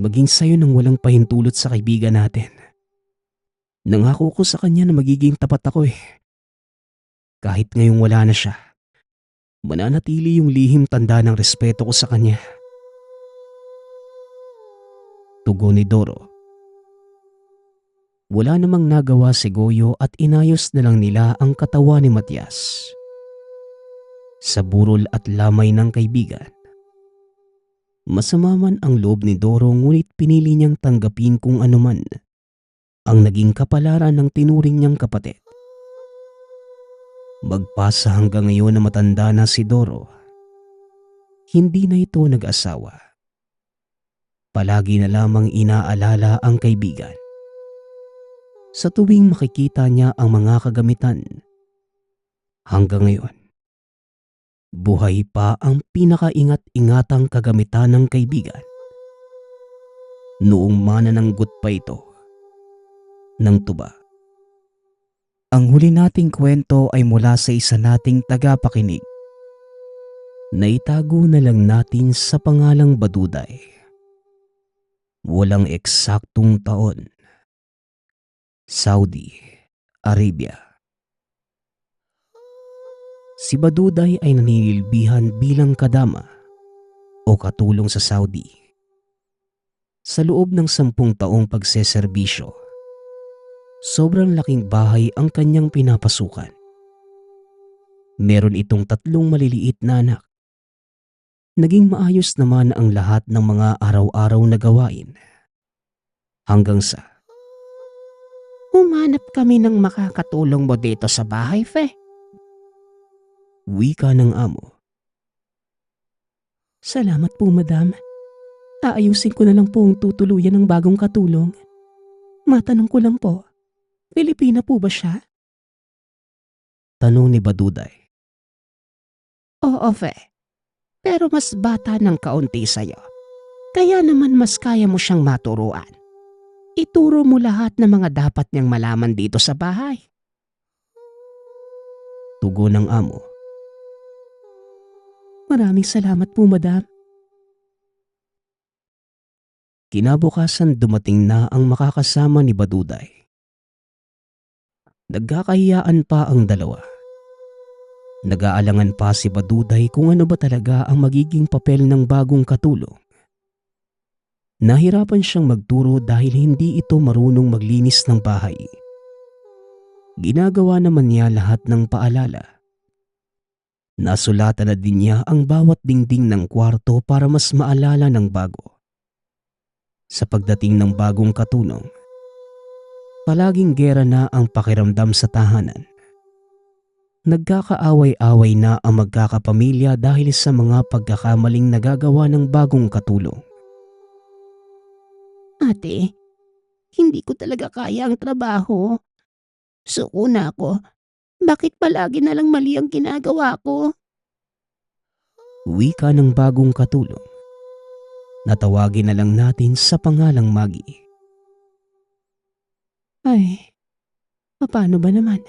Maging sayo nang walang pahintulot sa kaibigan natin. Nangako ko sa kanya na magiging tapat ako eh. Kahit ngayong wala na siya, mananatili yung lihim tanda ng respeto ko sa kanya. Tugon ni Doro. Wala namang nagawa si Goyo at inayos na lang nila ang katawan ni Matias. Sa burol at lamay ng kaibigan, masama man ang loob ni Doro ngunit pinili niyang tanggapin kung anuman ang naging kapalaran ng tinuring niyang kapatid. Magpasa hanggang ngayon na matanda na si Doro, hindi na ito nag-asawa. Palagi na lamang inaalala ang kaibigan. Sa tuwing makikita niya ang mga kagamitan, hanggang ngayon, buhay pa ang pinakaingat-ingatang kagamitan ng kaibigan. Noong manananggot pa ito ng tuba. Ang huli nating kwento ay mula sa isa nating tagapakinig. Naitago na lang natin sa pangalang Baduday. Walang eksaktong taon. Saudi Arabia. Si Baduday ay naninilbihan bilang kadama o katulong sa Saudi. Sa loob ng 10 taong pagseserbisyo, sobrang laking bahay ang kanyang pinapasukan. Meron itong 3 maliliit na anak. Naging maayos naman ang lahat ng mga araw-araw na gawain. Hanggang sa Humanap kami ng makakatulong mo dito sa bahay, Fe. wika ng amo. Salamat po, madam. Aayusin ko na lang po ang tutuluyan ng bagong katulong. Matanong ko lang po, Pilipina po ba siya? Tanong ni Baduday. Oo, Fe. Pero mas bata ng kaunti sa'yo. Kaya naman mas kaya mo siyang maturuan. Ituro mo lahat ng mga dapat niyang malaman dito sa bahay. Tugon ng amo. Maraming salamat po, madam. Kinabukasan dumating na ang makakasama ni Baduday. Nagkakahiyaan pa ang dalawa. Nag-aalangan pa si Baduday kung ano ba talaga ang magiging papel ng bagong katulong. Nahirapan siyang magturo dahil hindi ito marunong maglinis ng bahay. Ginagawa naman niya lahat ng paalala. Nasulatan na din niya ang bawat dingding ng kwarto para mas maalala ng bago. Sa pagdating ng bagong katulong, palaging gera na ang pakiramdam sa tahanan. Nagkakaaway-away na ang magkakapamilya dahil sa mga pagkakamaling nagagawa ng bagong katulong. Ate, hindi ko talaga kaya ang trabaho. Suko na ako. Bakit palagi na lang mali ang ginagawa ko? Wika ng bagong katulong. Natawagin na lang natin sa pangalang Maggie. Ay, paano ba naman?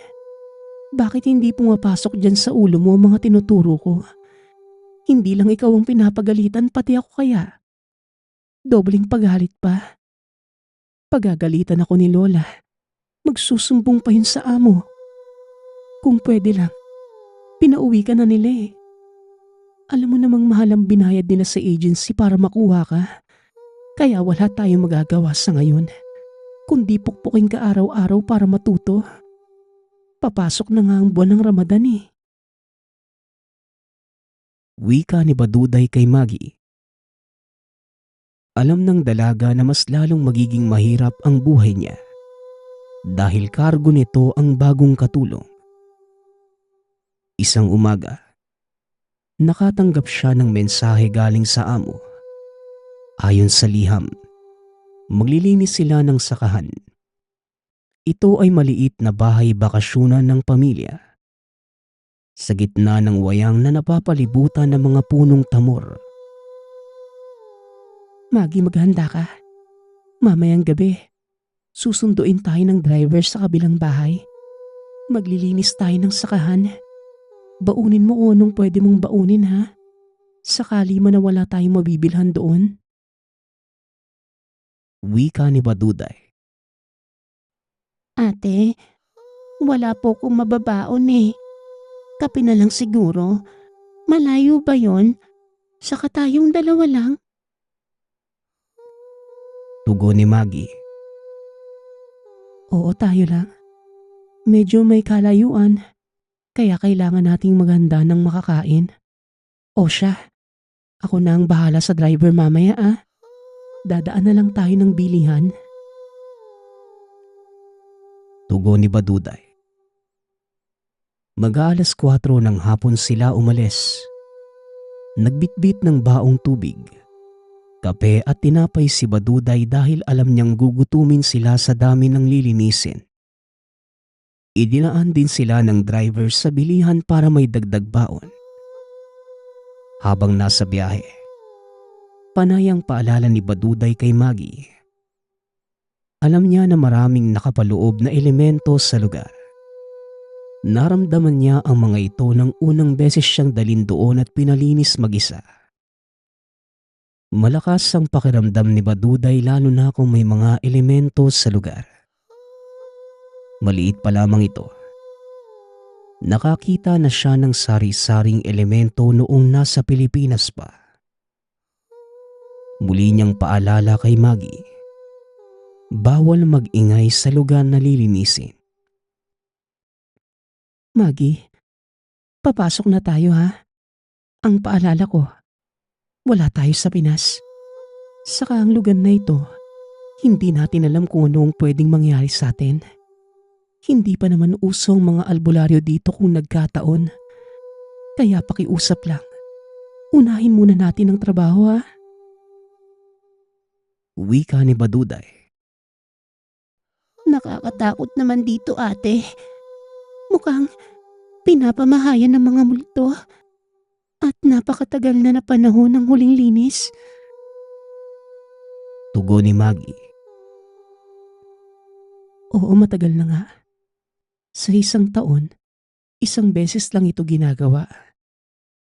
Bakit hindi pumapasok dyan sa ulo mo ang mga tinuturo ko? Hindi lang ikaw ang pinapagalitan, pati ako kaya. Dobling paghalit pa. Pagagalitan ako ni Lola, magsusumbong pa yun sa amo. Kung pwede lang, pinauwi ka na nila eh. Alam mo namang mahal ang binayad nila sa agency para makuha ka. Kaya wala tayong magagawa sa ngayon, kundi pukpukin ka araw-araw para matuto. Papasok na nga ang buwan ng Ramadan eh. Wika ni Baduday kay Maggie. Alam ng dalaga na mas lalong magiging mahirap ang buhay niya dahil kargo nito ang bagong katulong. Isang umaga, nakatanggap siya ng mensahe galing sa amo. Ayon sa liham, maglilinis sila ng sakahan. Ito ay maliit na bahay bakasyonan ng pamilya sa gitna ng wayang na napapalibutan ng mga punong tamor. Maggie, maghanda ka. Mamayang gabi, susunduin tayo ng driver sa kabilang bahay. Maglilinis tayo ng sakahan. Baunin mo kung anong pwede mong baunin, ha? Sakali man na wala tayong mabibilhan doon. Wika ni Baduday. Ate, wala po akong mababaon eh. Kape na lang siguro. Malayo ba yon? Saka tayong dalawa lang. Tugon ni Maggie. Oo, tayo lang. Medyo may kalayuan. Kaya kailangan nating maghanda ng makakain. O siya, ako na ang bahala sa driver mamaya ah. Dadaan na lang tayo ng bilihan. Tugon ni Baduday. Mag-aalas 4 ng hapon sila umalis. Nagbitbit ng baong tubig, kape at tinapay si Baduday dahil alam niyang gugutumin sila sa dami ng lilinisin. Idinaan din sila ng driver sa bilihan para may dagdag baon. Habang nasa biyahe, panayang paalala ni Baduday kay Maggie. Alam niya na maraming nakapaloob na elemento sa lugar. Naramdaman niya ang mga ito nang unang beses siyang dalhin doon at pinalinis mag-isa. Malakas ang pakiramdam ni Baduday lalo na kung may mga elemento sa lugar. Maliit pa lamang ito. Nakakita na siya ng sari-saring elemento noong nasa Pilipinas pa. Muli niyang paalala kay Maggie. Bawal mag-ingay sa lugar na lilinisin. Maggie, papasok na tayo ha. Ang paalala ko, wala tayo sa Pinas. Saka ang lugar na ito, hindi natin alam kung ano ang pwedeng mangyari sa atin. Hindi pa naman usong mga albularyo dito kung nagkataon. Kaya pakiusap lang. Unahin muna natin ang trabaho ha. Wika ni Baduday. Nakakatakot naman dito ate. Mukhang pinapamahayan ng mga multo. At napakatagal na panahon ng huling linis. Tugon ni Maggie. Oo, matagal na nga. Sa isang taon, isang beses lang ito ginagawa.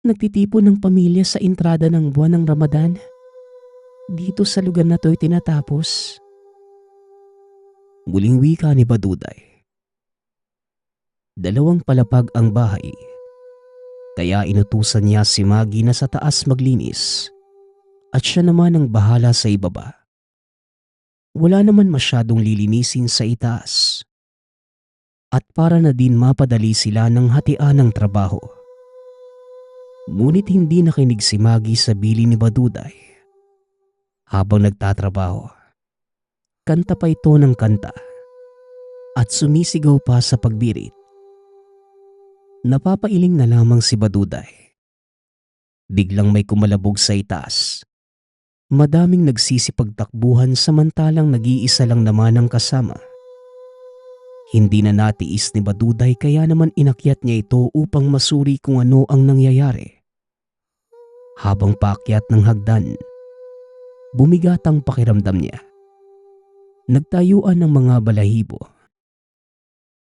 Nagtitipon ng pamilya sa entrada ng buwan ng Ramadan. Dito sa lugar na to'y tinatapos. Muling wika ni Baduday. 2 palapag ang bahay. Kaya inutusan niya si Maggie na sa taas maglinis at siya naman ang bahala sa ibaba. Wala naman masyadong lilinisin sa itaas. At para na din mapadali sila ng hatian ng trabaho. Ngunit hindi nakinig si Maggie sa bili ni Baduday. Habang nagtatrabaho, kanta pa ito ng kanta at sumisigaw pa sa pagbirit. Napapailing na lamang si Baduday. Biglang may kumalabog sa itaas. Madaming nagsisipagtakbuhan samantalang nag-iisa lang naman ang kasama. Hindi na natiis ni Baduday kaya naman inakyat niya ito upang masuri kung ano ang nangyayari. Habang paakyat ng hagdan, bumigat ang pakiramdam niya. Nagtayuan ng mga balahibo.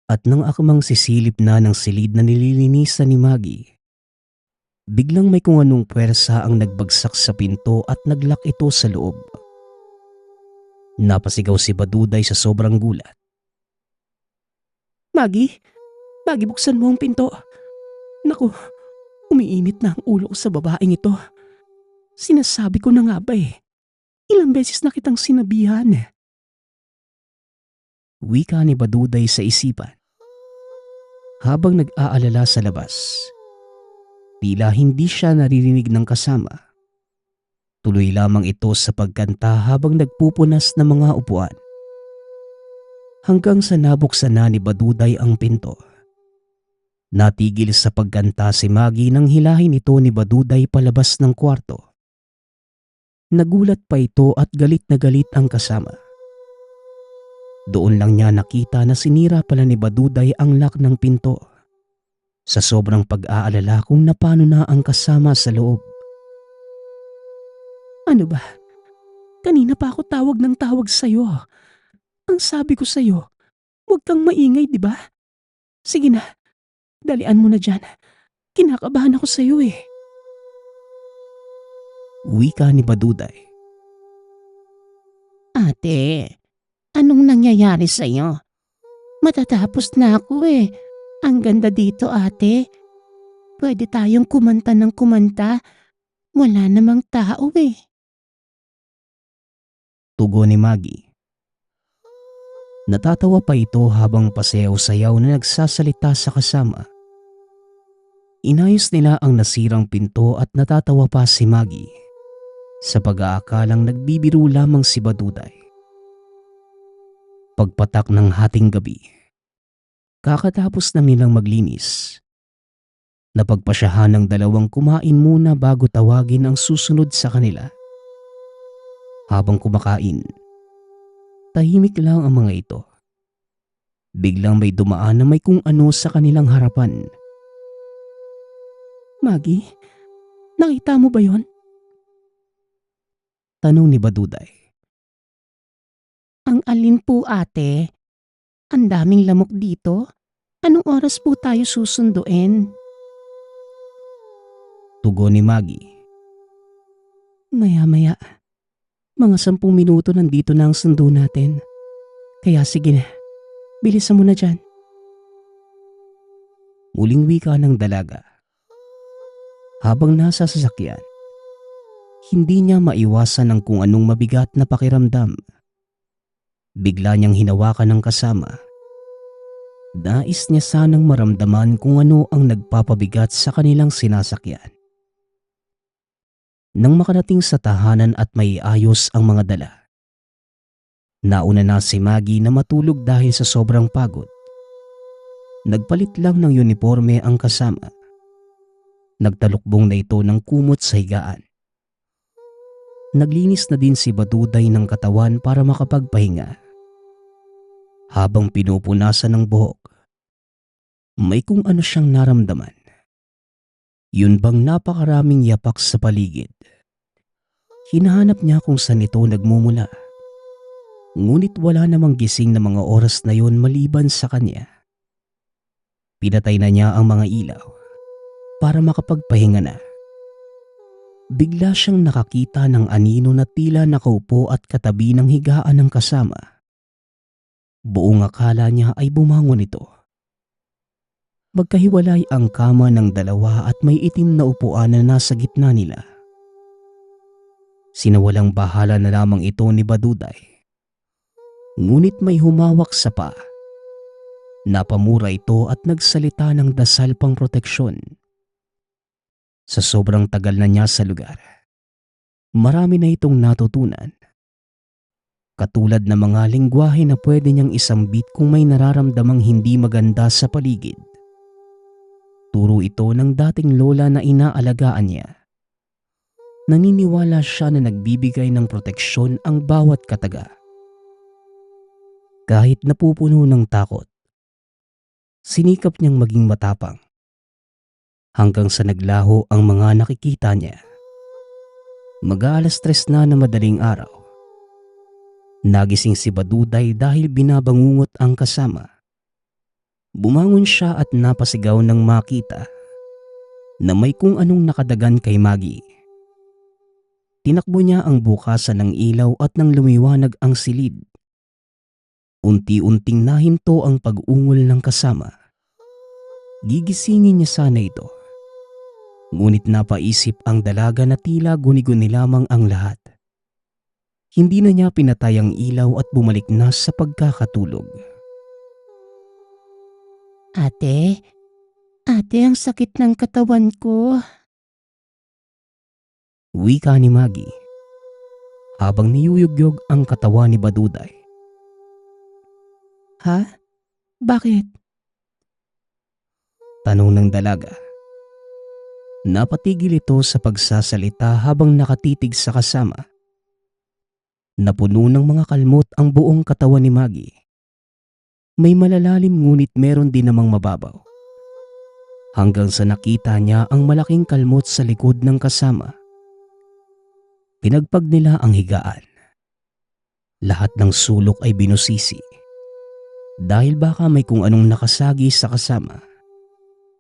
At nang akmang sisilip na ng silid na nililinisan ni Maggie, biglang may kung anong puwersa ang nagbagsak sa pinto at naglak ito sa loob. Napasigaw si Baduday sa sobrang gulat. Maggie, buksan mo ang pinto. Naku, umiinit na ang ulo ko sa babaeng ito. Sinasabi ko na nga ba eh. Ilang beses na kitang sinabihan eh. Wika ni Baduday sa isipan. Habang nag-aalala sa labas, tila hindi siya naririnig ng kasama. Tuloy lamang ito sa pagkanta habang nagpupunas ng mga upuan. Hanggang sa nabuksan na ni Baduday ang pinto. Natigil sa pagkanta si Maggie nang hilahin ito ni Baduday palabas ng kwarto. Nagulat pa ito at galit na galit ang kasama. Doon lang niya nakita na sinira pala ni Baduday ang lock ng pinto. Sa sobrang pag-aalala kung napano na ang kasama sa loob. Ano ba? Kanina pa ako tawag ng tawag sa'yo. Ang sabi ko sa'yo, huwag kang maingay, di ba? Sige na, dalian mo na dyan. Kinakabahan ako sa'yo eh. Wika ni Baduday. Ate, anong nangyayari sa'yo? Matatapos na ako eh. Ang ganda dito, ate. Pwede tayong kumanta ng kumanta. Wala namang tao eh. Tugon ni Maggie. Natatawa pa ito habang pasayaw-sayaw na nagsasalita sa kasama. Inayos nila ang nasirang pinto at natatawa pa si Maggie sa pag-aakalang nagbibiro lamang si Baduday. Pagpatak ng hating gabi, kakatapos na nilang maglinis, napagpasyahan ng dalawang kumain muna bago tawagin ang susunod sa kanila. Habang kumakain, tahimik lang ang mga ito. Biglang may dumaan na may kung ano sa kanilang harapan. Maggie, nakita mo ba yon? Tanong ni Baduday. Ang alin po ate? Ang daming lamok dito. Anong oras po tayo susunduin? Tugon ni Maggie. Maya-maya. Mga 10 minuto nandito na ang sundo natin. Kaya sige na, bilisan mo na dyan. Muling wika ng dalaga. Habang nasa sasakyan, hindi niya maiwasan ang kung anong mabigat na pakiramdam. Bigla niyang hinawakan ng kasama. Nais niya sanang maramdaman kung ano ang nagpapabigat sa kanilang sinasakyan. Nang makarating sa tahanan at may ayos ang mga dala, nauna na si Maggie na matulog dahil sa sobrang pagod. Nagpalit lang ng uniforme ang kasama. Nagtalukbong na ito ng kumot sa higaan. Naglinis na din si Baduday ng katawan para makapagpahinga. Habang pinupunasan ng buhok, may kung ano siyang naramdaman. Yun bang napakaraming yapak sa paligid. Hinahanap niya kung saan ito nagmumula. Ngunit wala namang gising na mga oras na yon maliban sa kanya. Pinatay na niya ang mga ilaw para makapagpahinga na. Bigla siyang nakakita ng anino na tila nakaupo at katabi ng higaan ng kasama. Buong akala niya ay bumangon ito. Magkahiwalay ang kama ng dalawa at may itim na upuan na nasa gitna nila. Sinawalang bahala na lamang ito ni Baduday. Ngunit may humawak sa paa. Napamura ito at nagsalita ng dasal pang proteksyon. Sa sobrang tagal na niya sa lugar, marami na itong natutunan. Katulad ng mga lengguwahe na pwede niyang isambit kung may nararamdamang hindi maganda sa paligid. Turo ito ng dating lola na inaalagaan niya. Naniniwala siya na nagbibigay ng proteksyon ang bawat kataga. Kahit napupuno ng takot, sinikap niyang maging matapang. Hanggang sa naglaho ang mga nakikita niya. Mag-aalas 3 na madaling araw. Nagising si Baduday dahil binabangungot ang kasama. Bumangon siya at napasigaw nang makita na may kung anong nakadagan kay Maggie. Tinakbo niya ang bukasan ng ilaw at nang lumiwanag ang silid. Unti-unting nahinto ang pag-ungol ng kasama. Gigisingin niya sana ito. Ngunit napaisip ang dalaga na tila guni-guni lamang ang lahat. Hindi na niya pinatay ang ilaw at bumalik na sa pagkakatulog. Ate, ang sakit ng katawan ko. Wika ni Maggie. habang niyuyugyog ang katawan ni Baduday. Ha? Bakit? Tanong ng dalaga. Napatigil ito sa pagsasalita habang nakatitig sa kasama. Napuno ng mga kalmot ang buong katawan ni Maggie. May malalalim ngunit meron din namang mababaw. Hanggang sa nakita niya ang malaking kalmot sa likod ng kasama. Pinagpag nila ang higaan. Lahat ng sulok ay binusisi. Dahil baka may kung anong nakasagi sa kasama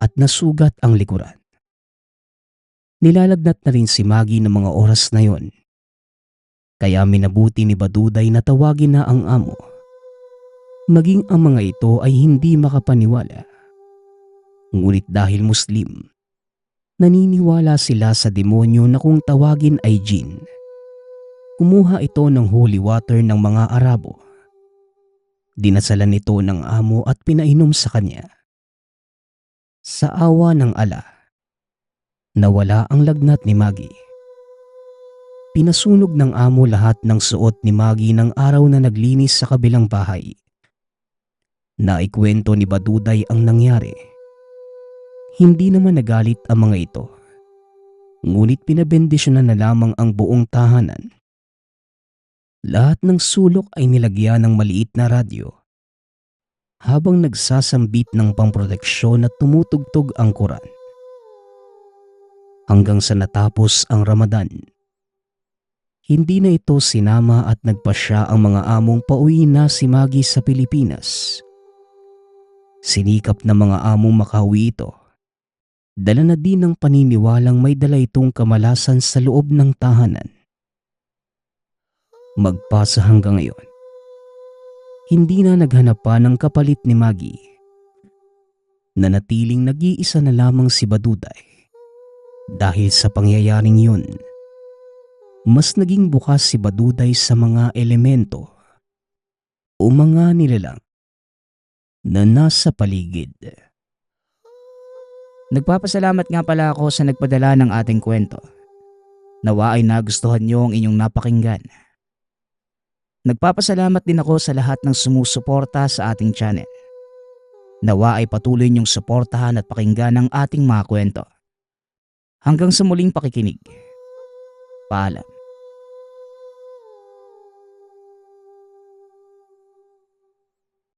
at nasugat ang likuran. Nilalagnat na rin si Maggie ng mga oras na yon. Kaya minabuti ni Baduday na tawagin na ang amo. Maging ang mga ito ay hindi makapaniwala. Ngunit dahil Muslim, naniniwala sila sa demonyo na kung tawagin ay jinn. Kumuha ito ng holy water ng mga Arabo. Dinasalan ito ng amo at pinainom sa kanya. Sa awa ng ala, nawala ang lagnat ni Maggie. Pinasunog ng amo lahat ng suot ni Maggie ng araw na naglinis sa kabilang bahay. Naikwento ni Baduday ang nangyari. Hindi naman nagalit ang mga ito. Ngunit pinabendisyonan na lamang ang buong tahanan. Lahat ng sulok ay nilagyan ng maliit na radyo. Habang nagsasambit ng pamproteksyon at tumutugtog ang Quran. Hanggang sa natapos ang Ramadan. Hindi na ito sinama at nagpasya ang mga among pauwi na si Maggie sa Pilipinas. Sinikap na mga among makauwi ito. Dala na din ng paniniwalang may dala itong kamalasan sa loob ng tahanan. Magpasa hanggang ngayon. Hindi na naghanap pa ng kapalit ni Maggie. Nanatiling nag-iisa na lamang si Baduday. Dahil sa pangyayaring yun, mas naging bukas si Baduday sa mga elemento o mga nilalang na nasa paligid. Nagpapasalamat nga pala ako sa nagpadala ng ating kwento. Nawa ay nagustuhan niyo ang inyong napakinggan. Nagpapasalamat din ako sa lahat ng sumusuporta sa ating channel. Nawa ay patuloy niyong suportahan at pakinggan ang ating mga kwento. Hanggang sa muling pakikinig. Paalam.